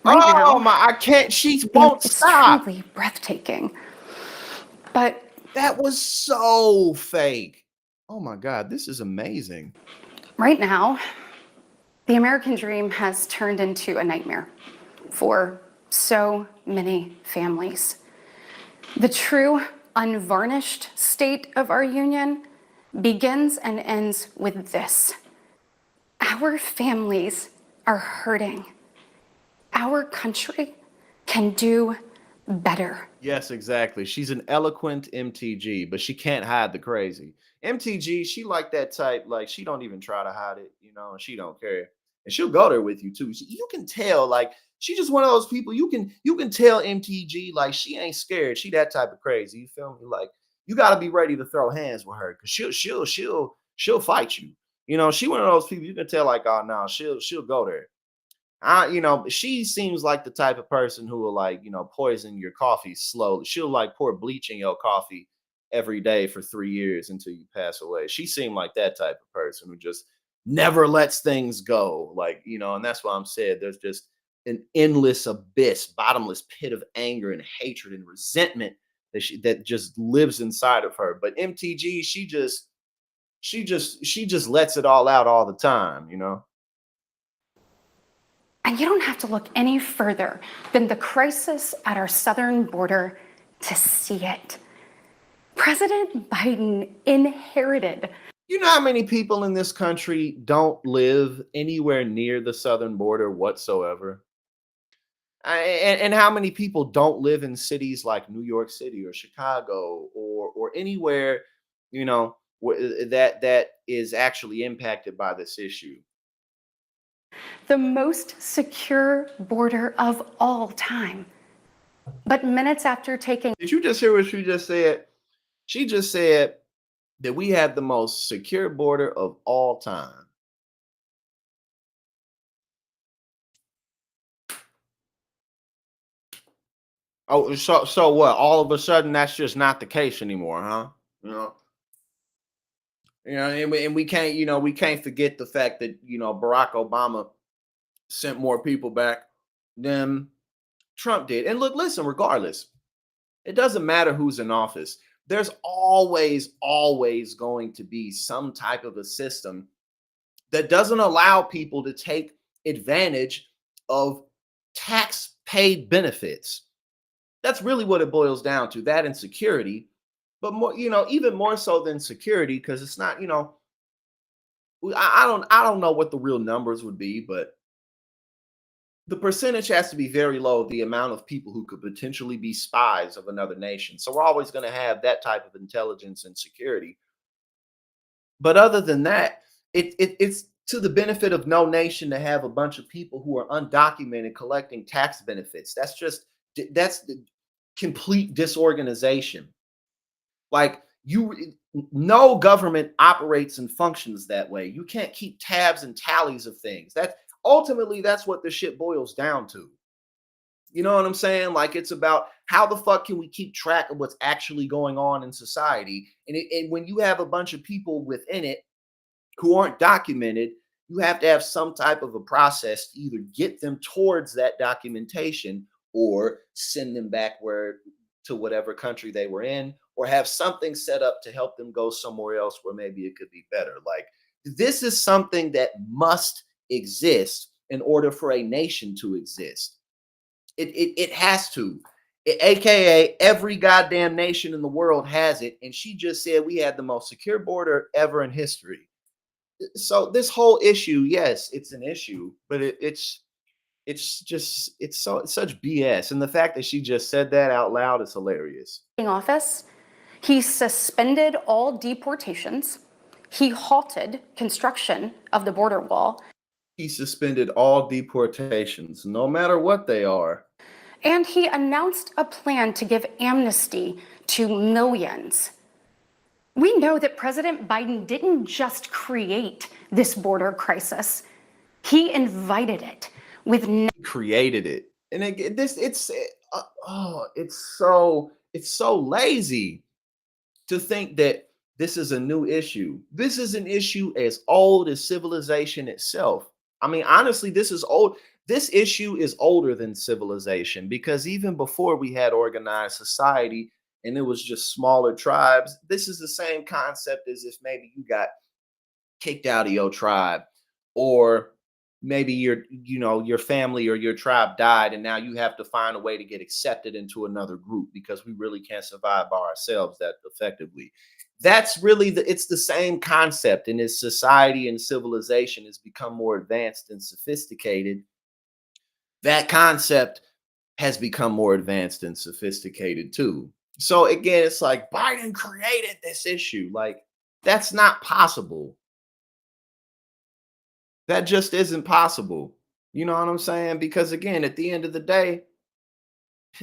Speaker 1: I can't. She won't stop.
Speaker 11: It's truly breathtaking. But
Speaker 1: that was so fake. Oh my God, this is amazing.
Speaker 11: Right now, the American dream has turned into a nightmare for so many families. The true, unvarnished state of our union begins and ends with this. Our families are hurting. Our country can do better.
Speaker 1: Yes, exactly. She's an eloquent MTG, but she can't hide the crazy. MTG, she like that type, like she don't even try to hide it, and she don't care. And she'll go there with you too. You can tell, like, she just one of those people, you can tell MTG, like, she ain't scared. She that type of crazy. You feel me? Like, you gotta be ready to throw hands with her because she'll fight you. She one of those people you can tell, like, oh no, she'll go there. She seems like the type of person who will, like, poison your coffee slowly. She'll like pour bleach in your coffee every day for 3 years until you pass away. She seemed like that type of person who just never lets things go. Like, and that's why I'm saying there's just an endless abyss, bottomless pit of anger and hatred and resentment that just lives inside of her. But MTG, she just lets it all out all the time,
Speaker 11: And you don't have to look any further than the crisis at our southern border to see it. President Biden inherited.
Speaker 1: You know how many people in this country don't live anywhere near the southern border whatsoever? And how many people don't live in cities like New York City or Chicago or anywhere, that is actually impacted by this issue?
Speaker 11: The most secure border of all time. But minutes after taking...
Speaker 1: Did you just hear what she just said? She just said that we have the most secure border of all time. Oh, so what? All of a sudden, that's just not the case anymore, huh? And we can't forget the fact that Barack Obama sent more people back than Trump did. And look, listen, regardless, it doesn't matter who's in office. There's always going to be some type of a system that doesn't allow people to take advantage of tax paid benefits. That's really what it boils down to, that and security. But more, even more so than security, because it's not, I don't know what the real numbers would be, but the percentage has to be very low, the amount of people who could potentially be spies of another nation. So we're always going to have that type of intelligence and security. But other than that, it's to the benefit of no nation to have a bunch of people who are undocumented collecting tax benefits. That's the complete disorganization. Like, No government operates and functions that way. You can't keep tabs and tallies of things. That's what the shit boils down to. You know what I'm saying? Like, it's about how the fuck can we keep track of what's actually going on in society? And when you have a bunch of people within it who aren't documented, you have to have some type of a process to either get them towards that documentation or send them back to whatever country they were in, or have something set up to help them go somewhere else where maybe it could be better. Like, this is something that must exist in order for a nation to exist. It has to. AKA every goddamn nation in the world has it. And she just said we had the most secure border ever in history. So this whole issue, yes, it's an issue, but it's such BS. And the fact that she just said that out loud is hilarious.
Speaker 11: In office, he suspended all deportations. He halted construction of the border wall.
Speaker 1: He suspended all deportations, no matter what they are.
Speaker 11: And he announced a plan to give amnesty to millions. We know that President Biden didn't just create this border crisis. He invited it with
Speaker 1: created it. And it's so lazy to think that this is a new issue. This is an issue as old as civilization itself. I mean, honestly, this is old. This issue is older than civilization, because even before we had organized society and it was just smaller tribes, this is the same concept as if maybe you got kicked out of your tribe, or maybe your family or your tribe died and now you have to find a way to get accepted into another group because we really can't survive by ourselves that effectively. That's really it's the same concept. And as society and civilization has become more advanced and sophisticated, that concept has become more advanced and sophisticated too. So again, it's like Biden created this issue. Like, that's not possible. That just isn't possible. You know what I'm saying? Because again, at the end of the day,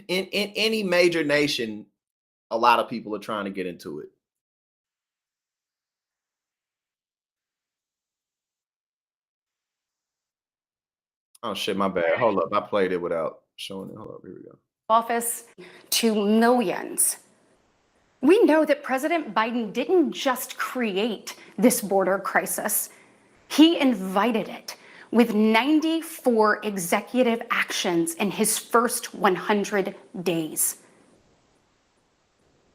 Speaker 1: in any major nation, a lot of people are trying to get into it. Oh shit, my bad. Hold up. I played it without showing it. Hold up. Here we go.
Speaker 11: office to millions. We know that President Biden didn't just create this border crisis. He invited it with 94 executive actions in his first 100 days.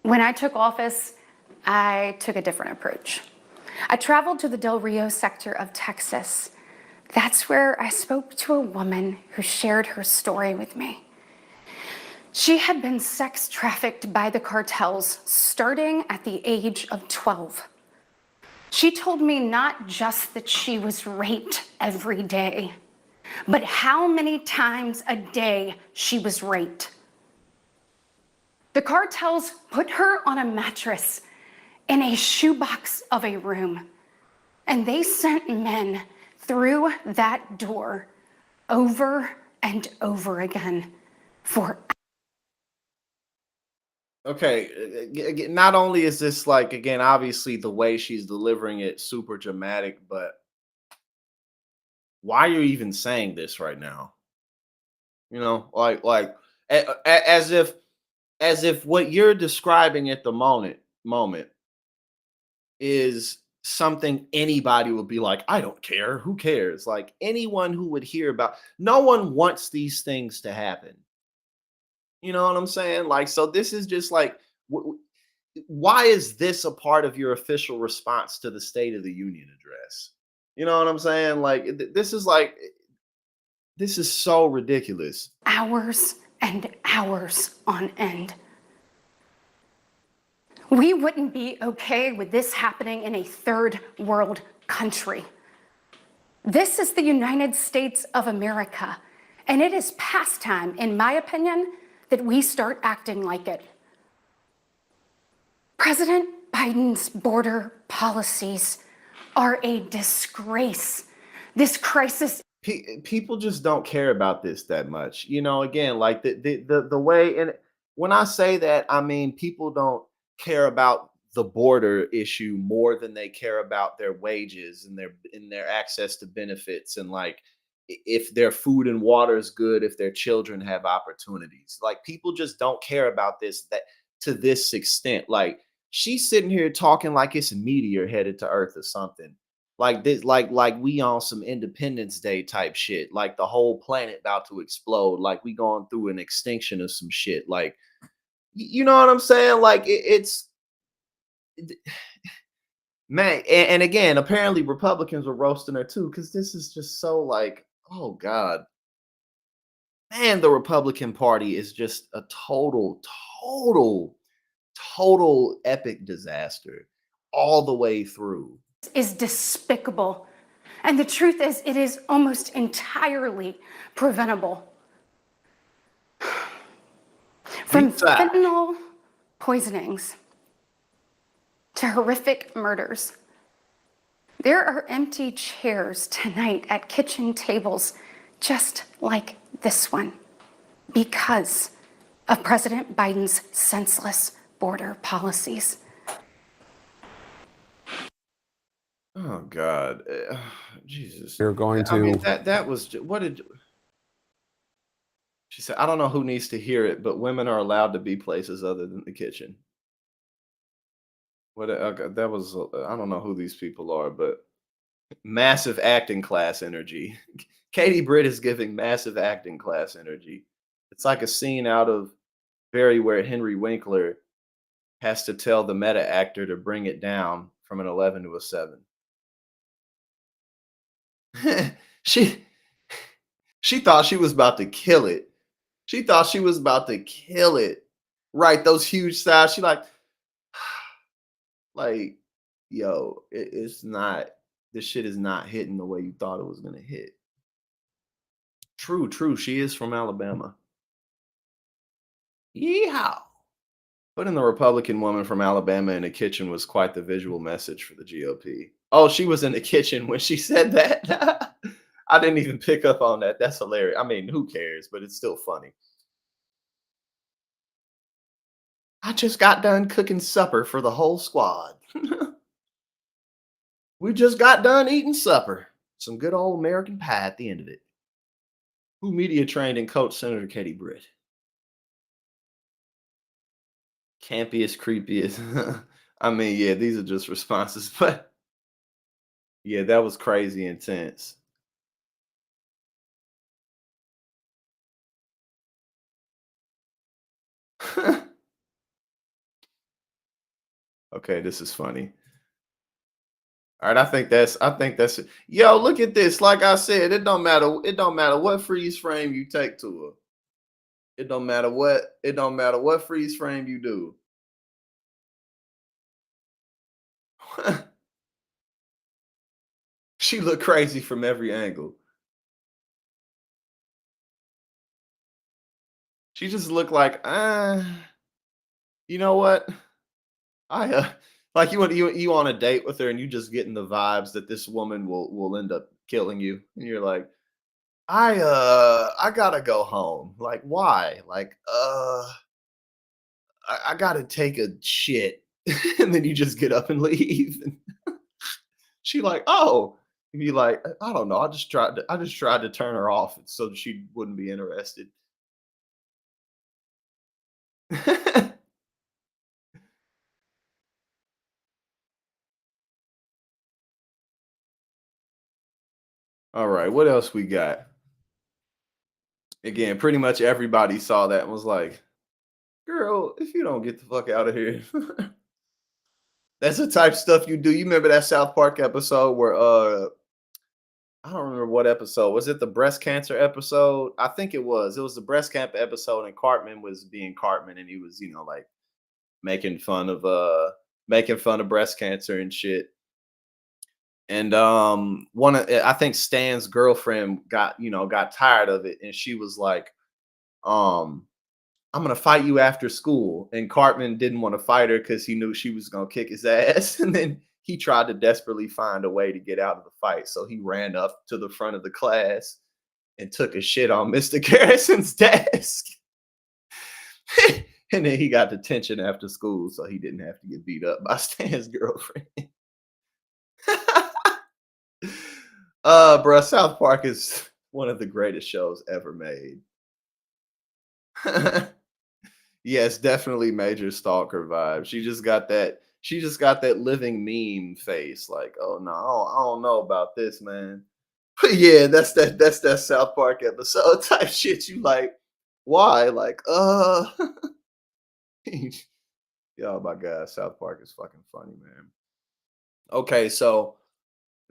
Speaker 11: When I took office, I took a different approach. I traveled to the Del Rio sector of Texas. That's where I spoke to a woman who shared her story with me. She had been sex trafficked by the cartels starting at the age of 12. She told me not just that she was raped every day, but how many times a day she was raped. The cartels put her on a mattress in a shoebox of a room, and they sent men through that door over and over again for.
Speaker 1: Okay, not only is this, like, again, obviously the way she's delivering it super dramatic, but why are you even saying this right now? You know, like as if what you're describing at the moment is something anybody would be like, I don't care, who cares? Like, anyone who would hear about, no one wants these things to happen. You know what I'm saying? Like, so this is just like, why is this a part of your official response to the State of the Union address? You know what I'm saying? Like, this is so ridiculous.
Speaker 11: Hours and hours on end. We wouldn't be okay with this happening in a third world country. This is the United States of America, and it is past time, in my opinion, that we start acting like it. President Biden's border policies are a disgrace. This crisis.
Speaker 1: People just don't care about this that much. You know, again, like the way, and when I say that, I mean, people don't care about the border issue more than they care about their wages and their access to benefits, and like if their food and water is good, if their children have opportunities. Like people just don't care about this that to this extent. Like she's sitting here talking like it's a meteor headed to Earth or something. Like this, like we on some Independence Day type shit. Like the whole planet about to explode. Like we going through an extinction of some shit. Like you know what I'm saying? Like it's man, and again, apparently Republicans were roasting her too, because this is just so like, oh God. Man, the Republican Party is just a total epic disaster all the way through.
Speaker 11: Is despicable. And the truth is, it is almost entirely preventable. From fentanyl poisonings to horrific murders. There are empty chairs tonight at kitchen tables just like this one because of President Biden's senseless border policies.
Speaker 1: Oh God, Jesus!
Speaker 6: You're going to.
Speaker 1: I mean, that was what did she said? I don't know who needs to hear it, but women are allowed to be places other than the kitchen. What that was? I don't know who these people are, but massive acting class energy. Katie Britt is giving massive acting class energy. It's like a scene out of Barry where Henry Winkler has to tell the meta actor to bring it down from an 11 to a 7. she thought she was about to kill it. She thought she was about to kill it. Right, those huge sighs. She like, yo, it's not. This shit is not hitting the way you thought it was gonna hit. True. She is from Alabama. Yeehaw. Putting the Republican woman from Alabama in the kitchen was quite the visual message for the GOP. Oh, she was in the kitchen when she said that. I didn't even pick up on that. That's hilarious. I mean, who cares? But it's still funny. I just got done cooking supper for the whole squad. We just got done eating supper. Some good old American pie at the end of it. Who media trained and coached Senator Katie Britt? Campiest, creepiest. I mean, yeah, these are just responses, but yeah, that was crazy intense. Okay, this is funny. All right, I think that's it. Yo, look at this. Like I said, it don't matter what freeze frame you take to her. It don't matter what freeze frame you do. She looked crazy from every angle. She just looked like, you know what? Like you on a date with her and you just getting the vibes that this woman will end up killing you. And you're like, I gotta go home. Like, why? Like, I gotta take a shit. And then you just get up and leave. And she like, oh, and you like, I don't know. I just tried to turn her off so that she wouldn't be interested. All right, what else we got? Again, pretty much everybody saw that and was like, girl, if you don't get the fuck out of here. That's the type of stuff you do. You remember that South Park episode where I don't remember what episode. Was it the breast cancer episode? I think it was. It was the breast cancer episode, and Cartman was being Cartman, and he was, like making fun of breast cancer and shit. And I think Stan's girlfriend got tired of it, and she was like, I'm gonna fight you after school. And Cartman didn't want to fight her because he knew she was gonna kick his ass. And then he tried to desperately find a way to get out of the fight. So he ran up to the front of the class and took a shit on Mr. Garrison's desk. And then he got detention after school, so he didn't have to get beat up by Stan's girlfriend. Bruh, South Park is one of the greatest shows ever made. Yes, definitely major stalker vibe. She just got that living meme face. Like, oh no, I don't know about this, man. But yeah, that's that South Park episode type shit. You like, why? Like, oh my God, South Park is fucking funny, man. Okay, so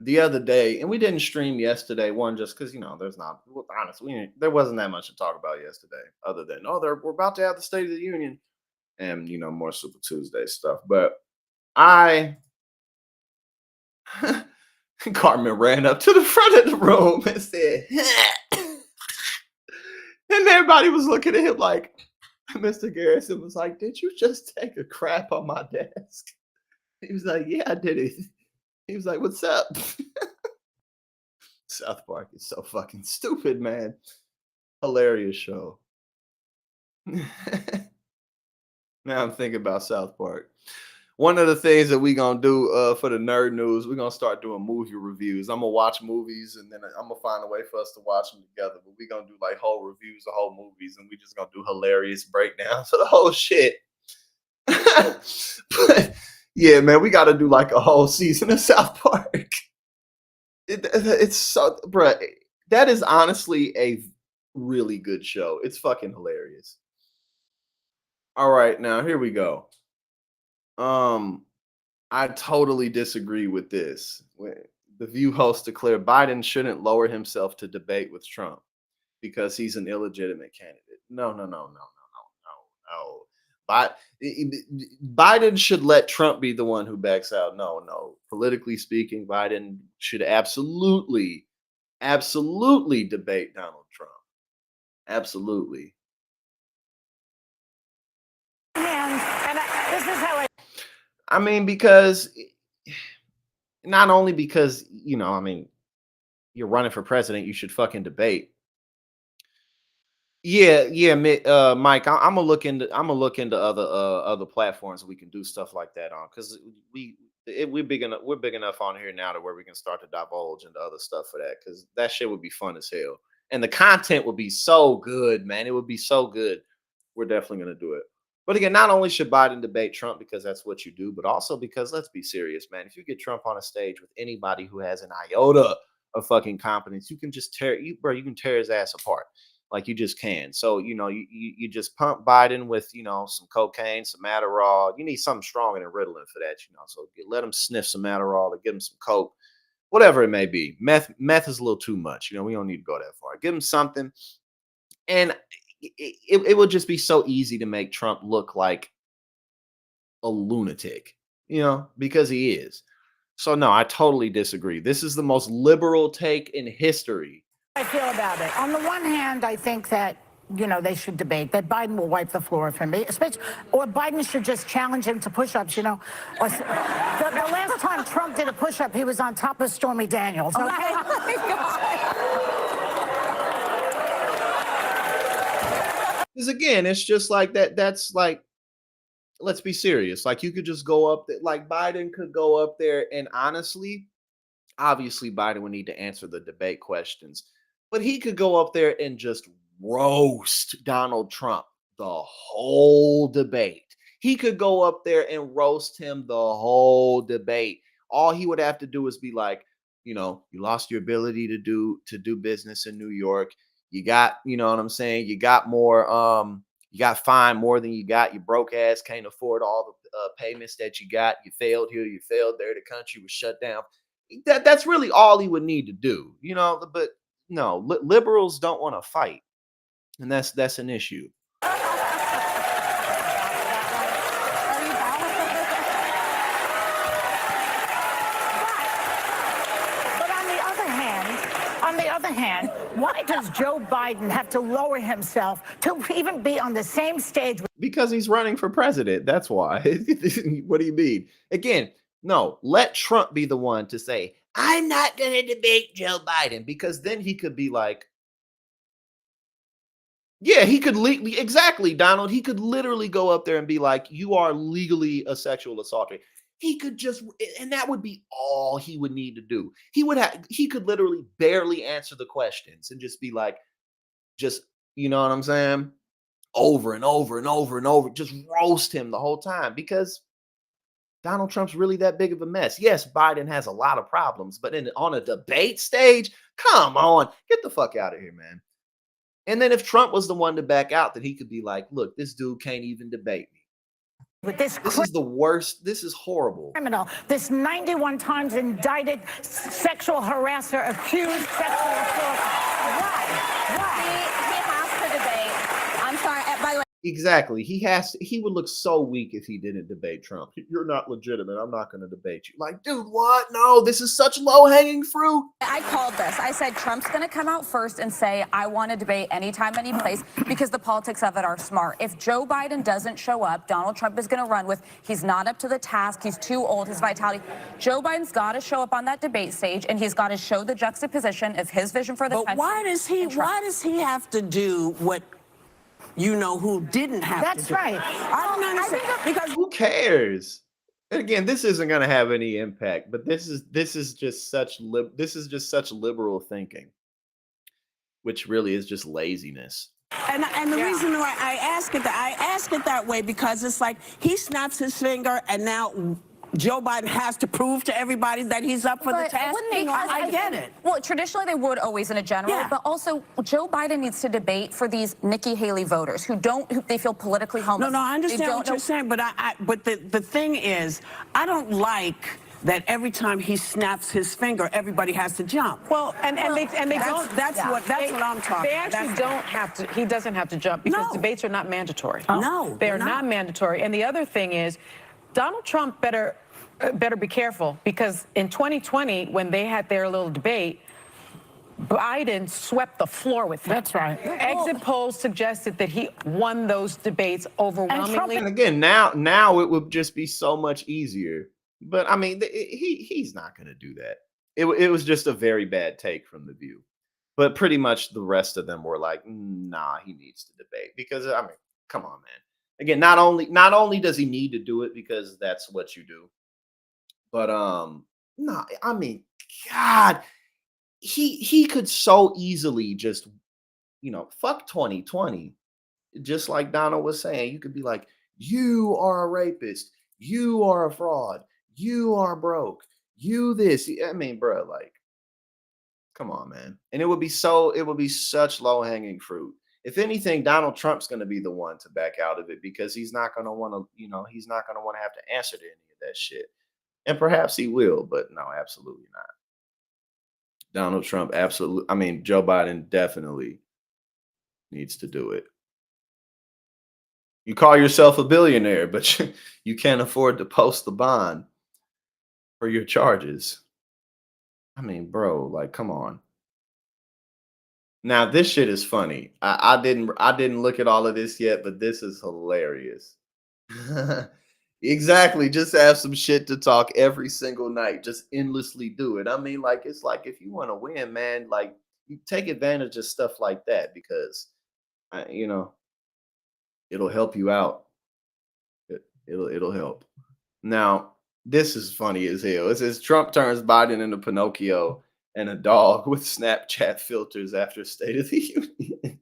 Speaker 1: the other day, and we didn't stream yesterday, one just because there's not honestly there wasn't that much to talk about yesterday, other than we're about to have the State of the Union and more Super Tuesday stuff. But I Carmen ran up to the front of the room and said, and everybody was looking at him like, Mr. Garrison was like, "Did you just take a crap on my desk?" He was like, "Yeah, I did it." He was like, "What's up?" South Park is so fucking stupid, man. Hilarious show. Now I'm thinking about South Park. One of the things that we gonna do for the nerd news, we're gonna start doing movie reviews. I'm gonna watch movies and then I'm gonna find a way for us to watch them together. But we're gonna do like whole reviews of whole movies, and we just gonna do hilarious breakdowns of the whole shit. But yeah, man, we gotta do like a whole season of South Park. It's so, bruh, that is honestly a really good show. It's fucking hilarious. All right, now here we go. I totally disagree with this. The View host declared Biden shouldn't lower himself to debate with Trump because he's an illegitimate candidate. No. Biden should let Trump be the one who backs out. No. Politically speaking, Biden should absolutely debate Donald Trump. Absolutely. I mean, because not only because, you're running for president, you should fucking debate. Yeah, Mike. I'm gonna look into other platforms we can do stuff like that on, because we're big enough on here now to where we can start to divulge into other stuff for that, because that shit would be fun as hell, and the content would be so good, man. It would be so good. We're definitely gonna do it. But again, not only should Biden debate Trump because that's what you do, but also because, let's be serious, man. If you get Trump on a stage with anybody who has an iota of fucking competence, you can just you can tear his ass apart. Like, you just can. So, you just pump Biden with, some cocaine, some Adderall. You need something stronger than Ritalin for that, So you let him sniff some Adderall or give him some coke, whatever it may be. Meth is a little too much. We don't need to go that far. Give him something. And it would just be so easy to make Trump look like a lunatic, because he is. So no, I totally disagree. This is the most liberal take in history.
Speaker 12: I feel about it. On the one hand, I think that, they should debate, that Biden will wipe the floor with him, or Biden should just challenge him to push-ups, Or, the last time Trump did a push-up, he was on top of Stormy Daniels, okay?
Speaker 1: Because again, it's just like that. That's like, let's be serious. Like, you could just go up there, like Biden could go up there, and honestly, obviously Biden would need to answer the debate questions, but he could go up there and just roast Donald Trump the whole debate. He could go up there and roast him the whole debate. All he would have to do is be like, you lost your ability to do business in New York. You got, you know what I'm saying? You got more, you got fined more than you got. You broke ass can't afford all the payments that you got. You failed here, you failed there. The country was shut down. That's really all he would need to do, but no, liberals don't want to fight. And that's an issue.
Speaker 12: On the other hand, why does Joe Biden have to lower himself to even be on the same stage?
Speaker 1: Because he's running for president. That's why. What do you mean? Again, no, let Trump be the one to say, I'm not going to debate Joe Biden, because then he could be like, Yeah, he could exactly, Donald. He could literally go up there and be like, "You are legally a sexual assaulter." He could just, and that would be all he would need to do. He could literally barely answer the questions and just be like, just, you know what I'm saying? Over and over and over and over, just roast him the whole time because Donald Trump's really that big of a mess. Yes, Biden has a lot of problems, but on a debate stage, come on, get the fuck out of here, man. And then if Trump was the one to back out, then he could be like, look, this dude can't even debate me.
Speaker 12: With this
Speaker 1: is the worst. This is horrible.
Speaker 12: Criminal, this 91 times indicted sexual harasser, accused sexual assault. Why?
Speaker 8: He has to debate. I'm sorry. By the way.
Speaker 1: Exactly. He would look so weak if he didn't debate Trump. You're not legitimate. I'm not going to debate you. Like, dude, what? No, this is such low-hanging fruit.
Speaker 8: I called this. I said Trump's going to come out first and say, I want to debate anytime, any place, because the politics of it are smart. If Joe Biden doesn't show up, Donald Trump is going to run with, he's not up to the task, he's too old, his vitality. Joe Biden's got to show up on that debate stage, and he's got to show the juxtaposition of his vision for the country.
Speaker 13: But why does he have to do what you know who didn't have to do?
Speaker 12: That's right.
Speaker 13: I don't understand. Because
Speaker 1: who cares? And again, this isn't going to have any impact, but this is just such liberal thinking, which really is just laziness.
Speaker 13: And the reason why I ask it that way because it's like he snaps his finger and now Joe Biden has to prove to everybody that he's up for the task. I get it.
Speaker 8: Well, traditionally they would always in a general, but also Joe Biden needs to debate for these Nikki Haley voters who they feel politically homeless.
Speaker 13: No, I understand what you're saying, but but the thing is, I don't like that every time he snaps his finger, everybody has to jump.
Speaker 14: Well, and they don't.
Speaker 13: That's what I'm talking.
Speaker 14: They actually don't have to. He doesn't have to jump because debates are not mandatory.
Speaker 13: No,
Speaker 14: they are not mandatory. And the other thing is, Donald Trump better be careful because in 2020, when they had their little debate, Biden swept the floor with him.
Speaker 12: That's right.
Speaker 14: Exit polls suggested that he won those debates overwhelmingly.
Speaker 1: And again, now it would just be so much easier. But I mean, he's not going to do that. It was just a very bad take from The View. But pretty much the rest of them were like, nah, he needs to debate because I mean, come on, man. Again, not only does he need to do it because that's what you do. But no, I mean, God, he could so easily just, fuck 2020. Just like Donald was saying, you could be like, you are a rapist, you are a fraud, you are broke, you this. I mean, bro, like, come on, man. And it would be such low-hanging fruit. If anything, Donald Trump's going to be the one to back out of it because he's not going to want to, he's not going to want to have to answer to any of that shit. And perhaps he will, but no, absolutely not. Donald Trump, absolutely. I mean, Joe Biden definitely needs to do it. You call yourself a billionaire, but you can't afford to post the bond for your charges. I mean, bro, like, come on. Now, this shit is funny. I didn't look at all of this yet, but this is hilarious. Exactly. Just have some shit to talk every single night. Just endlessly do it. I mean, like, it's like if you want to win, man, like, you take advantage of stuff like that because, it'll help you out. It'll help. Now, this is funny as hell. It says Trump turns Biden into Pinocchio and a dog with Snapchat filters after State of the Union.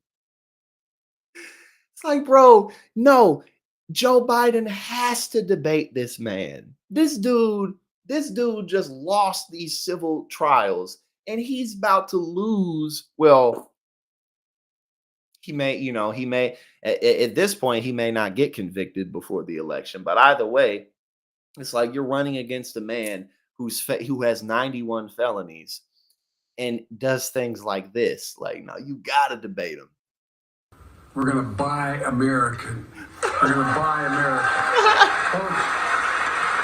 Speaker 1: It's like, bro, no. Joe Biden has to debate this man. This dude just lost these civil trials and he's about to lose. Well, he may at this point, he may not get convicted before the election, but either way, it's like you're running against a man who has 91 felonies and does things like this. Like, no, you got to debate him.
Speaker 15: We're going to buy American. We're going to buy America.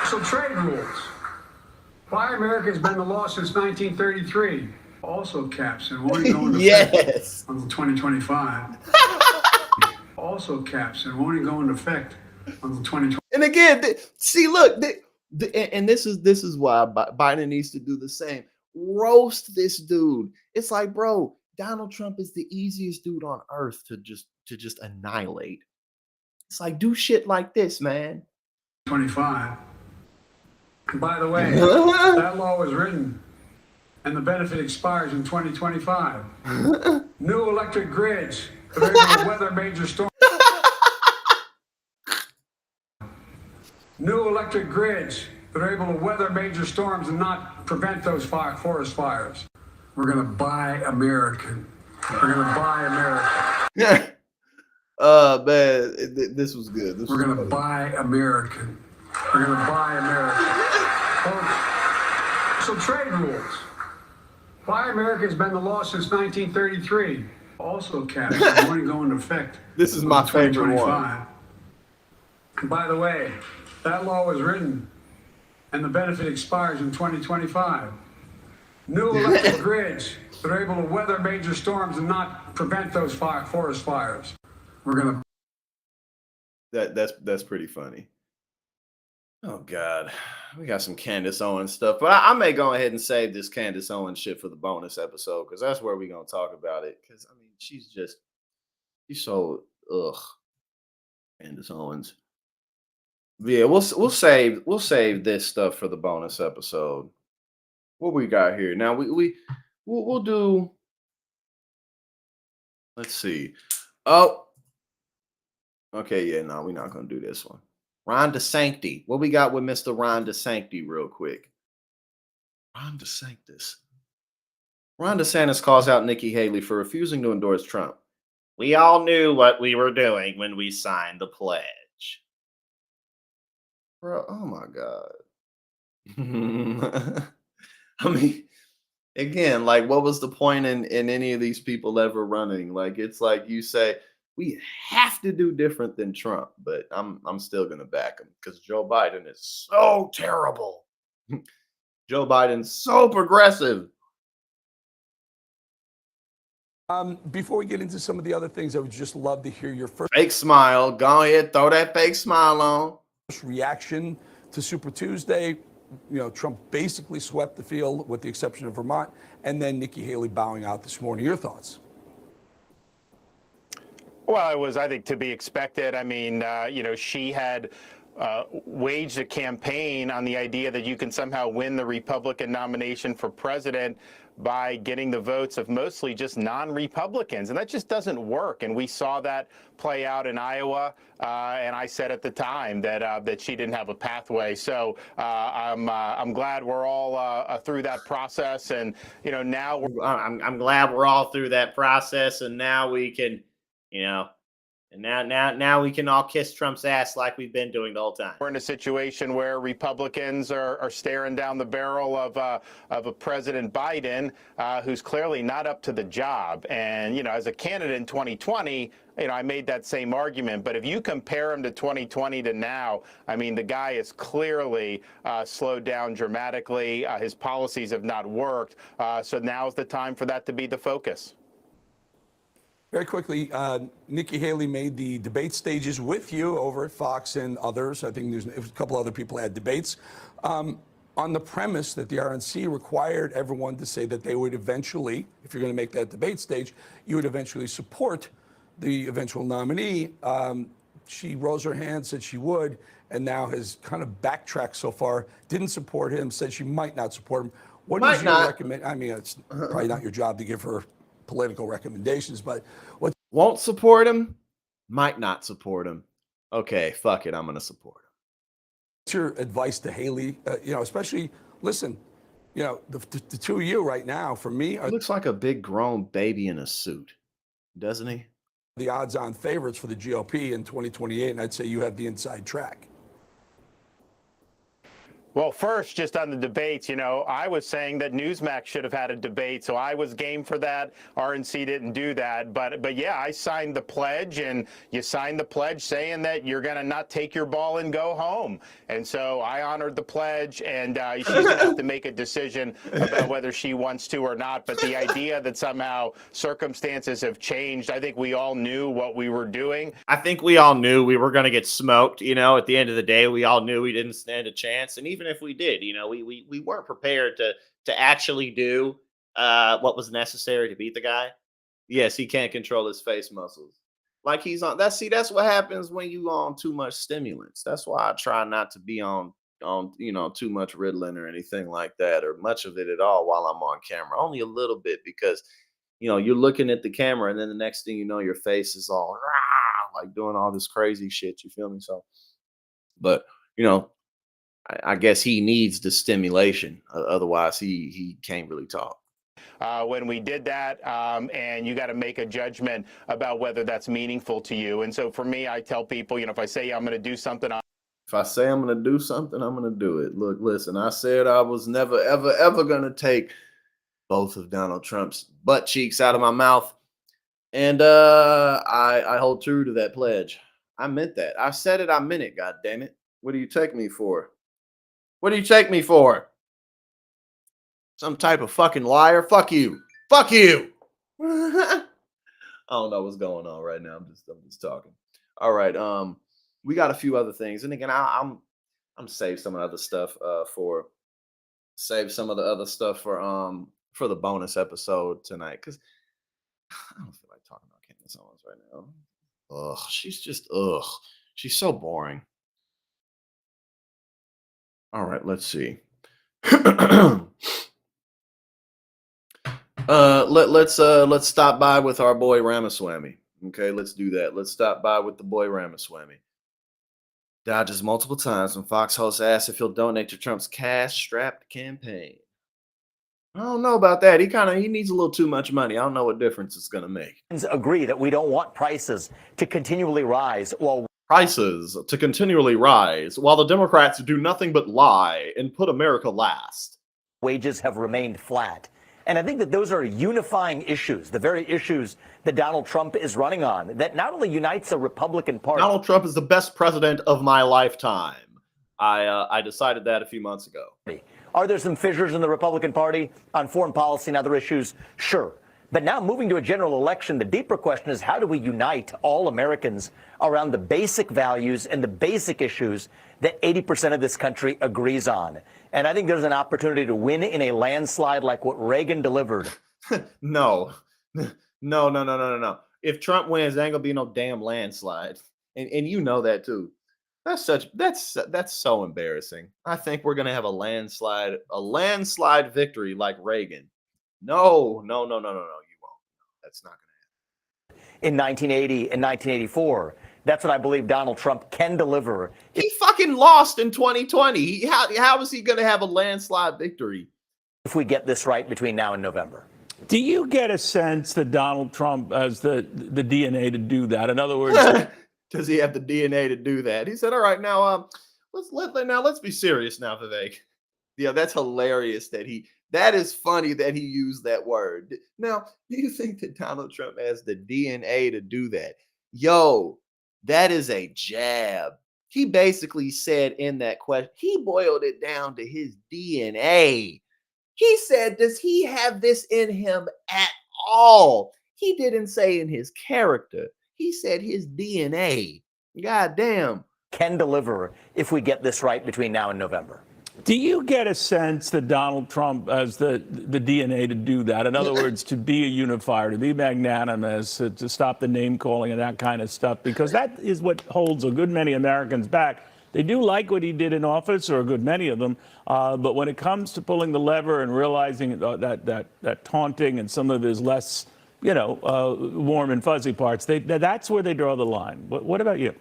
Speaker 15: So trade rules. Buy America has been the law since 1933. Also caps and won't go into effect until 2025. Also caps and won't go into effect until 2020.
Speaker 1: And again, see, look, and this is why Biden needs to do the same. Roast this dude. It's like, bro, Donald Trump is the easiest dude on earth to just annihilate. It's like, do shit like this, man.
Speaker 15: 25. By the way, that law was written and the benefit expires in 2025. New electric grids that are able to weather major storms. New electric grids that are able to weather major storms and not prevent those forest fires. We're going to buy American. We're going to buy American.
Speaker 1: Man, this was good.
Speaker 15: We're going to buy American. We're going to buy American. So trade rules. Buy America has been the law since 1933. Also caps going to go into effect.
Speaker 1: This is my favorite one.
Speaker 15: And by the way, that law was written and the benefit expires in 2025. New electric grids that are able to weather major storms and not prevent those forest fires. We're going
Speaker 1: to. That's pretty funny. Oh God, we got some Candace Owens stuff, but I may go ahead and save this Candace Owens shit for the bonus episode because that's where we're gonna talk about it. Because I mean, she's so Candace Owens. But yeah, we'll save this stuff for the bonus episode. What we got here now? We'll do. Let's see. Oh, okay. Yeah, no, we're not gonna do this one. Ron DeSantis. What we got with Mr. Ron DeSantis real quick? Ron DeSantis. Ron DeSantis calls out Nikki Haley for refusing to endorse Trump. We all knew what we were doing when we signed the pledge. Bro, oh my God. I mean, again, like what was the point in any of these people ever running? Like, it's like you say, we have to do different than Trump, but I'm still gonna back him because Joe Biden is so terrible. Joe Biden's so progressive.
Speaker 16: Before we get into some of the other things, I would just love to hear your first
Speaker 1: fake smile. Go ahead, throw that fake smile on.
Speaker 16: Reaction to Super Tuesday. You know, Trump basically swept the field with the exception of Vermont, and then Nikki Haley bowing out this morning. Your thoughts?
Speaker 17: Well, it was, I think, to be expected. I mean, she had waged a campaign on the idea that you can somehow win the Republican nomination for president by getting the votes of mostly just non-Republicans. And that just doesn't work. And we saw that play out in Iowa. And I said at the time that she didn't have a pathway. So I'm glad we're all through that process. And, now
Speaker 1: I'm glad we're all through that process. And now we can, and now we can all kiss Trump's ass like we've been doing the whole time.
Speaker 17: We're in a situation where Republicans are staring down the barrel of a President Biden who's clearly not up to the job. And, as a candidate in 2020, I made that same argument. But if you compare him to 2020 to now, I mean, the guy is clearly slowed down dramatically. His policies have not worked. So now's the time for that to be the focus.
Speaker 16: Very quickly, Nikki Haley made the debate stages with you over at Fox and others. I think there's a couple other people had debates on the premise that the RNC required everyone to say that they would eventually, if you're going to make that debate stage, you would eventually support the eventual nominee. She rose her hand, said she would, and now has kind of backtracked so far, didn't support him, said she might not support him. What is your recommend? I mean, it's probably not your job to give her political recommendations, but what
Speaker 1: won't support him, might not support him. Okay, fuck it, I'm gonna support him.
Speaker 16: What's your advice to Haley? Especially, listen, the two of you right now, for me,
Speaker 1: he looks like a big grown baby in a suit, doesn't he?
Speaker 16: The odds-on favorites for the GOP in 2028, and I'd say you have the inside track.
Speaker 17: Well, first, just on the debates, I was saying that Newsmax should have had a debate, so I was game for that. RNC didn't do that. But yeah, I signed the pledge, and you signed the pledge saying that you're going to not take your ball and go home. And so I honored the pledge, and she's going to have to make a decision about whether she wants to or not. But the idea that somehow circumstances have changed, I think we all knew what we were doing.
Speaker 1: I think we all knew we were going to get smoked. At the end of the day, we all knew we didn't stand a chance. And even if we did, we weren't prepared to actually do what was necessary to beat the guy. Yes, he can't control his face muscles. Like he's on that. See, that's what happens when you on too much stimulants. That's why I try not to be on too much Ritalin or anything like that, or much of it at all while I'm on camera. Only a little bit, because you're looking at the camera, and then the next thing you know, your face is all "Rah," like doing all this crazy shit. You feel me? So, but I guess he needs the stimulation. Otherwise, he can't really talk.
Speaker 17: When we did that, and you got to make a judgment about whether that's meaningful to you. And so for me, I tell people, if I say I'm going to do something,
Speaker 1: if I say I'm going to do something, I'm going to do it. Look, listen, I said I was never, ever, ever going to take both of Donald Trump's butt cheeks out of my mouth. And I hold true to that pledge. I meant that. I said it. I meant it. God damn it. What do you take me for? What do you take me for? Some type of fucking liar? Fuck you. Fuck you. I don't know what's going on right now. I'm just talking. All right. We got a few other things. And again, I'm save some of the other stuff for the bonus episode tonight, because I don't feel like talking about Candace Owens right now. She's so boring. All right, let's see. Let's stop by with our boy Ramaswamy. Okay, let's do that. Let's stop by with the boy Ramaswamy. Dodges multiple times when Fox host asks if he'll donate to Trump's cash-strapped campaign. I don't know about that. He needs a little too much money. I don't know what difference it's going to make.
Speaker 18: Agree that we don't want prices to continually rise while
Speaker 1: the Democrats do nothing but lie and put America last.
Speaker 18: Wages have remained flat. And I think that those are unifying issues, the very issues that Donald Trump is running on, that not only unites the Republican Party.
Speaker 1: Donald Trump is the best president of my lifetime. I decided that a few months ago.
Speaker 18: Are there some fissures in the Republican Party on foreign policy and other issues? Sure. But now moving to a general election, the deeper question is, how do we unite all Americans around the basic values and the basic issues that 80% of this country agrees on? And I think there's an opportunity to win in a landslide like what Reagan delivered.
Speaker 1: No. If Trump wins, there ain't gonna be no damn landslide. And you know that too. That's so embarrassing. I think we're gonna have a landslide victory like Reagan. No, you won't. That's not gonna happen.
Speaker 18: In 1980 and 1984. That's what I believe Donald Trump can deliver.
Speaker 1: He fucking lost in 2020. How is he going to have a landslide victory?
Speaker 18: If we get this right between now and November.
Speaker 16: Do you get a sense that Donald Trump has the DNA to do that? In other words,
Speaker 1: does he have the DNA to do that? He said, "All right, now let's be serious now, Vivek." Yeah, that's hilarious that is funny that he used that word. Now, do you think that Donald Trump has the DNA to do that? Yo, that is a jab. He basically said in that question, he boiled it down to his DNA. He said, does he have this in him at all? He didn't say in his character. He said his DNA. God damn.
Speaker 18: Can deliver if we get this right between now and November.
Speaker 16: Do you get a sense that Donald Trump has the DNA to do that? In other words, to be a unifier, to be magnanimous, to stop the name calling and that kind of stuff, because that is what holds a good many Americans back. They do like what he did in office, or a good many of them, but when it comes to pulling the lever and realizing that taunting and some of his less, warm and fuzzy parts, that's where they draw the line. What about you?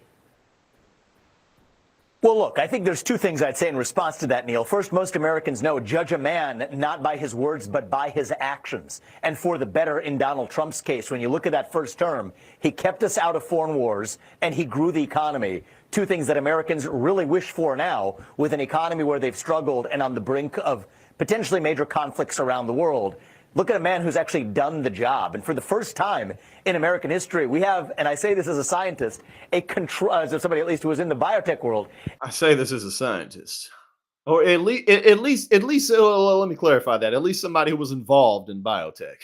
Speaker 18: Well, look, I think there's two things I'd say in response to that, Neil. First, most Americans know judge a man not by his words, but by his actions. And for the better in Donald Trump's case, when you look at that first term, he kept us out of foreign wars and he grew the economy. Two things that Americans really wish for now, with an economy where they've struggled and on the brink of potentially major conflicts around the world. Look at a man who's actually done the job. And for the first time in American history, we have, and I say this as a scientist, as somebody at least who was in the biotech world.
Speaker 1: I say this as a scientist. Or at least, let me clarify that. At least somebody who was involved in biotech.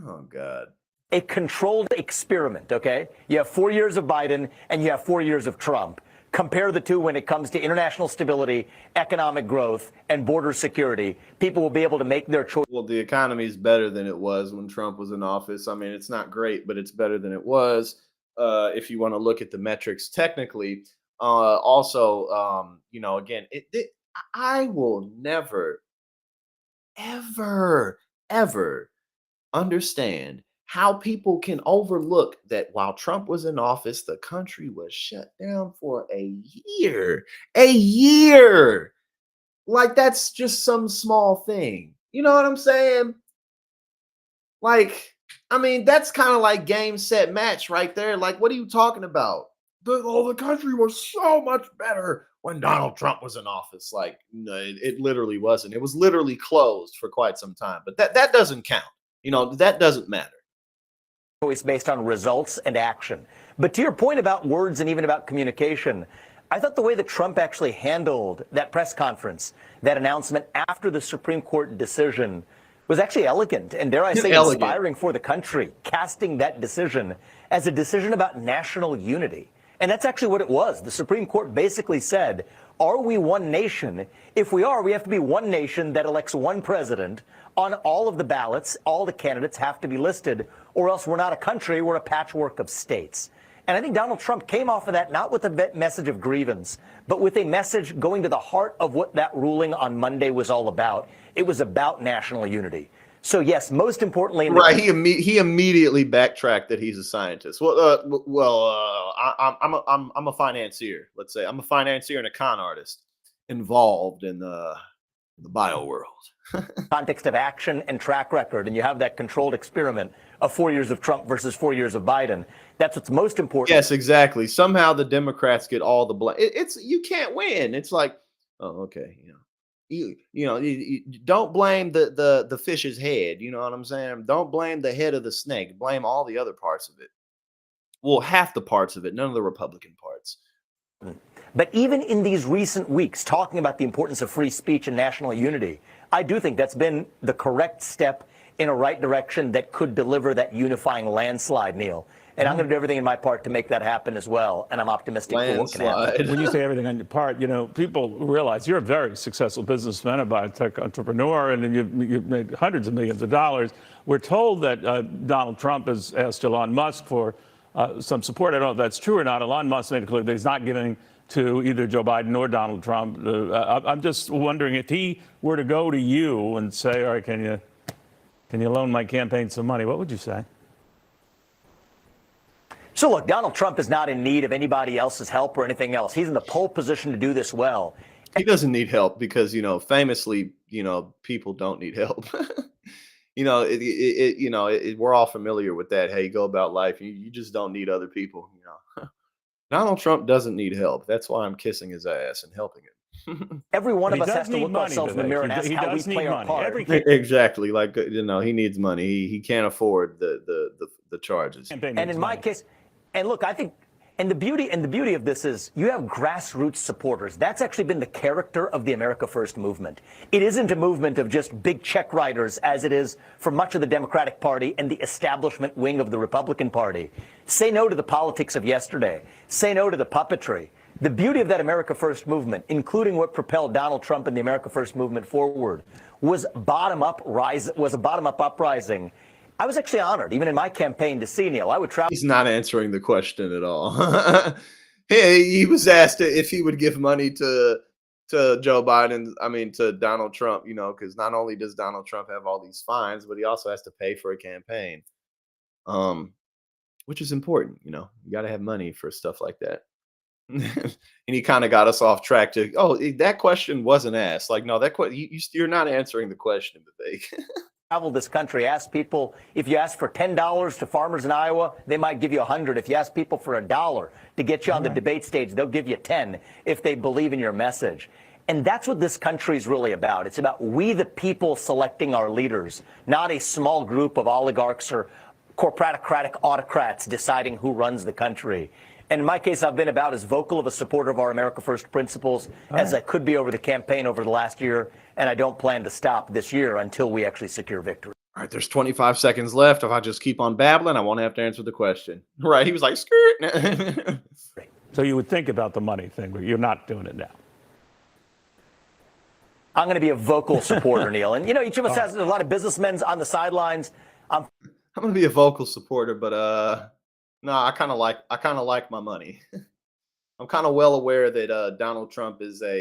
Speaker 1: Oh, God.
Speaker 18: A controlled experiment, okay? You have 4 years of Biden and you have 4 years of Trump. Compare the two when it comes to international stability, economic growth, and border security. People will be able to make their choice.
Speaker 1: Well, the economy is better than it was when Trump was in office. I mean, it's not great, but it's better than it was. If you want to look at the metrics technically, again, I will never, ever understand how people can overlook that while Trump was in office, the country was shut down for a year. A year. Like, that's just some small thing. You know what I'm saying? Like, I mean, that's kind of like game, set, match right there. Like, what are you talking about? The country was so much better when Donald Trump was in office. Like, no, it literally wasn't. It was literally closed for quite some time. But that doesn't count. That doesn't matter.
Speaker 18: Choice based on results and action. But to your point about words and even about communication, I thought the way that Trump actually handled that press conference, that announcement after the Supreme Court decision, was actually elegant and, dare I say, inspiring for the country, casting that decision as a decision about national unity. And that's actually what it was. The Supreme Court basically said, are we one nation? If we are, we have to be one nation that elects one president on all of the ballots. All the candidates have to be listed, or else we're not a country, we're a patchwork of states. And I think Donald Trump came off of that not with a message of grievance, but with a message going to the heart of what that ruling on Monday was all about. It was about national unity. So yes, most importantly,
Speaker 1: right? He immediately backtracked that he's a scientist. Well, I'm a financier. Let's say I'm a financier and a con artist involved in the bio world.
Speaker 18: Context of action and track record, and you have that controlled experiment of 4 years of Trump versus 4 years of Biden. That's what's most important.
Speaker 1: Yes, exactly. Somehow the Democrats get all the blame. You can't win. It's like, oh, okay, you don't blame the fish's head. You know what I'm saying? Don't blame the head of the snake. Blame all the other parts of it. Well, half the parts of it, none of the Republican parts.
Speaker 18: But even in these recent weeks, talking about the importance of free speech and national unity, I do think that's been the correct step in a right direction that could deliver that unifying landslide, Neil. And I'm going to do everything in my part to make that happen as well. And I'm optimistic for what can happen.
Speaker 19: When you say everything on your part, people realize you're a very successful businessman, a biotech entrepreneur, and you've made hundreds of millions of dollars. We're told that Donald Trump has asked Elon Musk for some support. I don't know if that's true or not. Elon Musk made it clear that he's not giving to either Joe Biden or Donald Trump. I'm just wondering if he were to go to you and say, all right, can you loan my campaign some money? What would you say?
Speaker 18: So look, Donald Trump is not in need of anybody else's help or anything else. He's in the pole position to do this well.
Speaker 1: He doesn't need help because, famously, people don't need help. We're all familiar with that. Hey, you go about life. You just don't need other people. Donald Trump doesn't need help. That's why I'm kissing his ass and helping him.
Speaker 18: Every one of us has to look ourselves in the mirror and ask how we play our part.
Speaker 1: Exactly. Like, he needs money. He can't afford the charges.
Speaker 18: And in my case, and look, I think, and the beauty of this is you have grassroots supporters. That's actually been the character of the America First movement. It isn't a movement of just big check writers as it is for much of the Democratic Party and the establishment wing of the Republican Party. Say no to the politics of yesterday. Say no to the puppetry. The beauty of that America First movement, including what propelled Donald Trump and the America First movement forward, was a bottom-up uprising. I was actually honored, even in my campaign, to see Neil. I would travel.
Speaker 1: He's not answering the question at all. He was asked if he would give money to Joe Biden, to Donald Trump, because not only does Donald Trump have all these fines, but he also has to pay for a campaign, which is important. You got to have money for stuff like that. And he kind of got us off track to, that question wasn't asked. Like, no, you're not answering the question, Vivek.
Speaker 18: Travel this country, ask people, if you ask for $10 to farmers in Iowa, they might give you 100. If you ask people for $1 to get you on the debate stage, they'll give you 10 if they believe in your message. And that's what this country is really about. It's about we the people selecting our leaders, not a small group of oligarchs or corporatocratic autocrats deciding who runs the country. And in my case, I've been about as vocal of a supporter of our America First principles as I could be over the campaign over the last year. And I don't plan to stop this year until we actually secure victory.
Speaker 1: All right, there's 25 seconds left. If I just keep on babbling, I won't have to answer the question. Right? He was like, skirt.
Speaker 19: So you would think about the money thing, but you're not doing it now.
Speaker 18: I'm going to be a vocal supporter, Neil. And, each of us has a lot of businessmen on the sidelines.
Speaker 1: I'm going to be a vocal supporter, but no, I kind of like my money. I'm kind of well aware that Donald Trump is just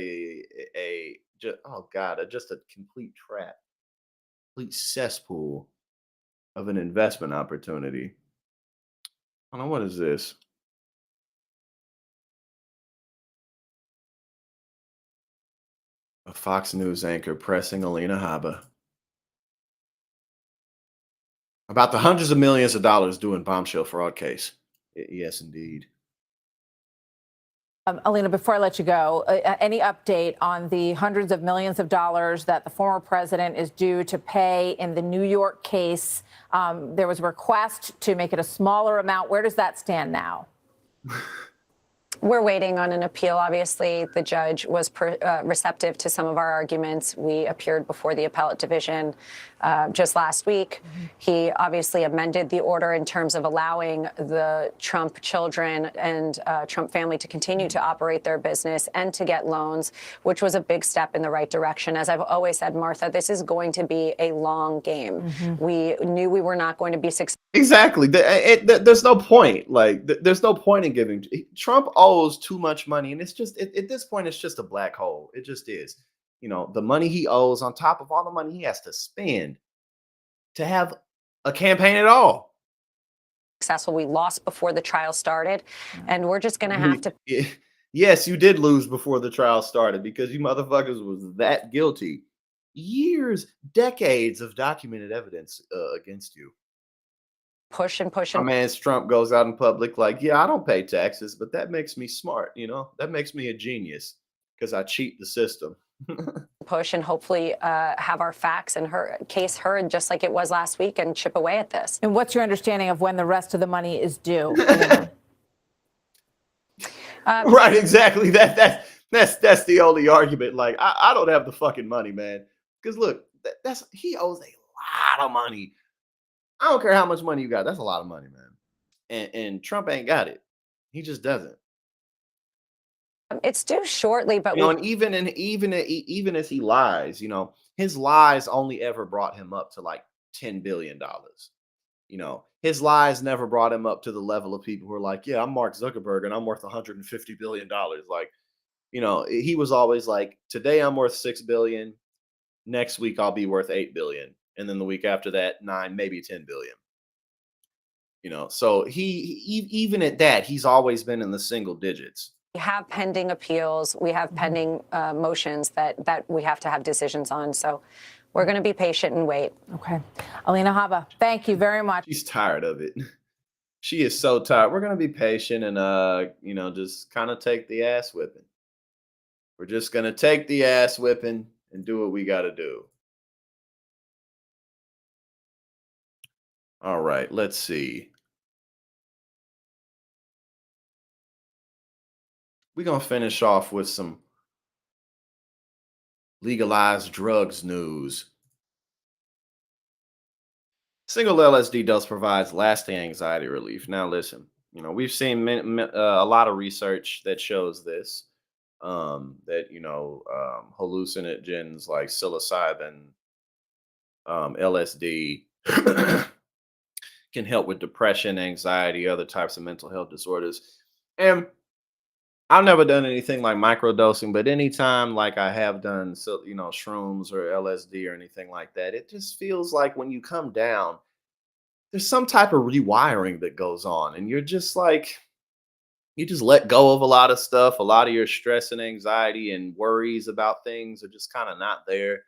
Speaker 1: a complete trap, complete cesspool of an investment opportunity. I don't know, what is this? A Fox News anchor pressing Alina Habba about the hundreds of millions of dollars due in bombshell fraud case. Yes, indeed.
Speaker 20: Alina, before I let you go, any update on the hundreds of millions of dollars that the former president is due to pay in the New York case? There was a request to make it a smaller amount. Where does that stand now?
Speaker 21: We're waiting on an appeal. Obviously, the judge was receptive to some of our arguments. We appeared before the appellate division just last week. He obviously amended the order in terms of allowing the Trump children and Trump family to continue to operate their business and to get loans, which was a big step in the right direction. As I've always said, Martha, this is going to be a long game. We knew we were not going to be successful.
Speaker 1: Exactly. There's no point. There's no point in giving. Trump owes too much money, and it's just at this point, it's just a black hole. It just is. The money he owes on top of all the money he has to spend to have a campaign at all.
Speaker 21: Successful. We lost before the trial started, and we're just going to have to.
Speaker 1: Yes, you did lose before the trial started because you motherfuckers was that guilty. Years, decades of documented evidence against you.
Speaker 21: Push and push.
Speaker 1: My man Trump goes out in public like, yeah, I don't pay taxes, but that makes me smart. That makes me a genius because I cheat the system.
Speaker 21: Push and hopefully have our facts and her case heard just like it was last week and chip away at this.
Speaker 20: And what's your understanding of when the rest of the money is due?
Speaker 1: Right, exactly. That's the only argument. Like, I don't have the fucking money, man. Because look, he owes a lot of money. I don't care how much money you got. That's a lot of money, man. And Trump ain't got it. He just doesn't.
Speaker 21: It's due shortly, but
Speaker 1: and even as he lies, his lies only ever brought him up to like $10 billion. His lies never brought him up to the level of people who are like, yeah, I'm Mark Zuckerberg and I'm worth $150 billion. Like, he was always like, today I'm worth $6 billion. Next week I'll be worth $8 billion. And then the week after that, 9, maybe 10 billion. So he even at that, he's always been in the single digits.
Speaker 21: we have pending appeals. We have pending motions that we have to have decisions on. So we're going to be patient and wait.
Speaker 20: Okay. Alina Habba, thank you very much.
Speaker 1: She's tired of it. She is so tired. We're going to be patient and, just kind of take the ass whipping. We're just going to take the ass whipping and do what we got to do. All right, let's see. We're going to finish off with some legalized drugs news. Single LSD dose provides lasting anxiety relief. Now, listen, we've seen a lot of research that shows this, that, hallucinogens like psilocybin, LSD can help with depression, anxiety, other types of mental health disorders. And I've never done anything like microdosing, but anytime like I have done, shrooms or LSD or anything like that, it just feels like when you come down, there's some type of rewiring that goes on. And you're just like, you just let go of a lot of stuff. A lot of your stress and anxiety and worries about things are just kind of not there,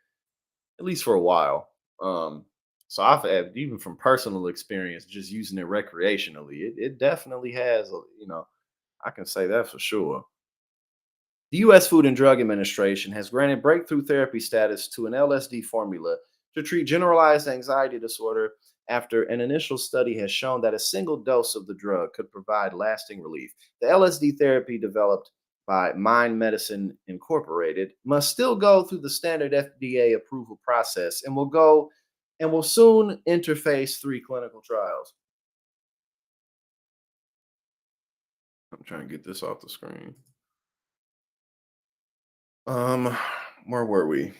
Speaker 1: at least for a while. So I've had, even from personal experience, just using it recreationally, it definitely has, I can say that for sure. The U.S. Food and Drug Administration has granted breakthrough therapy status to an LSD formula to treat generalized anxiety disorder after an initial study has shown that a single dose of the drug could provide lasting relief. The LSD therapy developed by Mind Medicine Incorporated must still go through the standard FDA approval process and will soon enter phase 3 clinical trials. I'm trying to get this off the screen. Where were we?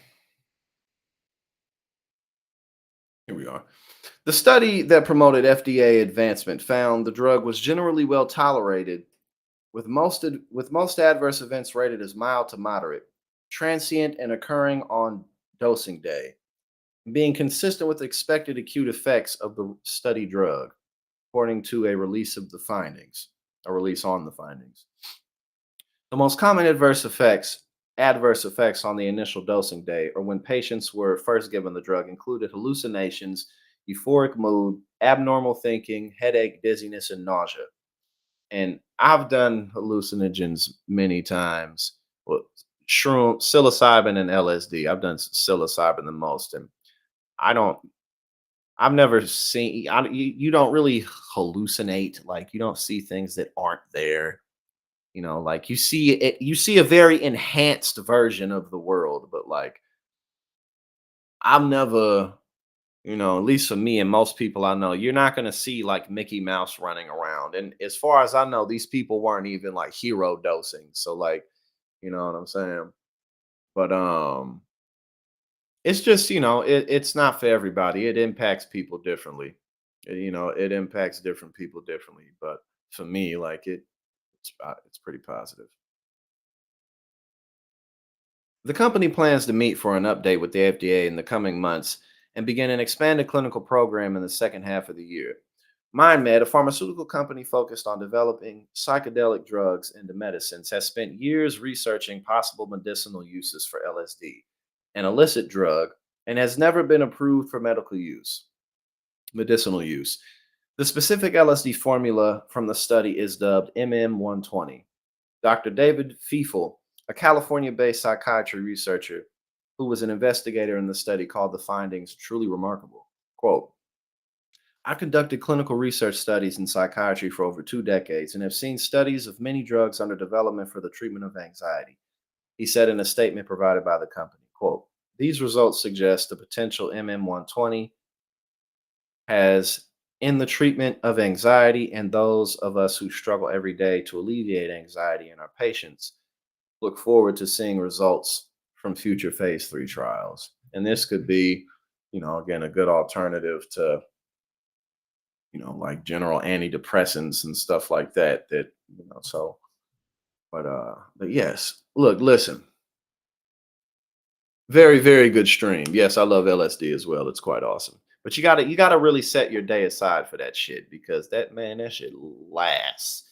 Speaker 1: Here we are. The study that promoted FDA advancement found the drug was generally well tolerated, with most adverse events rated as mild to moderate, transient and occurring on dosing day, being consistent with expected acute effects of the study drug, according to a release on the findings. The most common adverse effects on the initial dosing day or when patients were first given the drug included hallucinations, euphoric mood, abnormal thinking, headache, dizziness, and nausea. And I've done hallucinogens many times. Well, shroom, psilocybin, and LSD. I've done psilocybin the most, and I don't. I've never seen. You don't really hallucinate. Like you don't see things that aren't there. Like you see it. You see a very enhanced version of the world, but like I've never. At least for me and most people I know, you're not going to see like Mickey Mouse running around. And as far as I know, these people weren't even like hero dosing. So like, you know what I'm saying? But it's just, it's not for everybody. It impacts people differently. It impacts different people differently. But for me, like it's pretty positive. The company plans to meet for an update with the FDA in the coming months and begin an expanded clinical program in the second half of the year. MindMed, a pharmaceutical company focused on developing psychedelic drugs into medicines, has spent years researching possible medicinal uses for LSD, an illicit drug, and has never been approved for medicinal use. The specific LSD formula from the study is dubbed MM120. Dr. David Fiefel, a California based psychiatry researcher who was an investigator in the study, called the findings truly remarkable. Quote, I conducted clinical research studies in psychiatry for over 2 decades and have seen studies of many drugs under development for the treatment of anxiety, he said in a statement provided by the company. Quote, these results suggest the potential MM120 has in the treatment of anxiety and those of us who struggle every day to alleviate anxiety in our patients look forward to seeing results from future phase 3 trials. And this could be, again, a good alternative to, like general antidepressants and stuff like that, but yes, look, listen, very, very good stream. Yes, I love LSD as well. It's quite awesome. But you gotta really set your day aside for that shit because that shit lasts.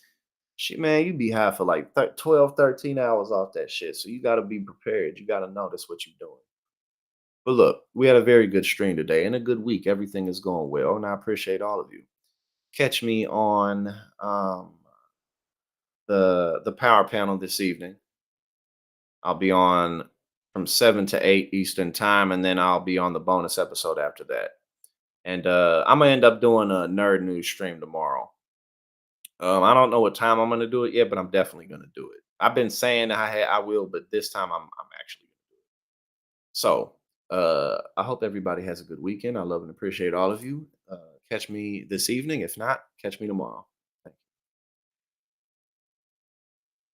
Speaker 1: Shit, man, you be high for like 12, 13 hours off that shit. So you gotta be prepared. You gotta notice what you're doing. But look, we had a very good stream today and a good week. Everything is going well, and I appreciate all of you. Catch me on the power panel this evening. I'll be on from 7 to 8 Eastern time, and then I'll be on the bonus episode after that. And I'm gonna end up doing a nerd news stream tomorrow. I don't know what time I'm gonna do it yet, but I'm definitely gonna do it. I've been saying I will, but this time I'm actually gonna do it. So I hope everybody has a good weekend. I love and appreciate all of you. Catch me this evening. If not, catch me tomorrow.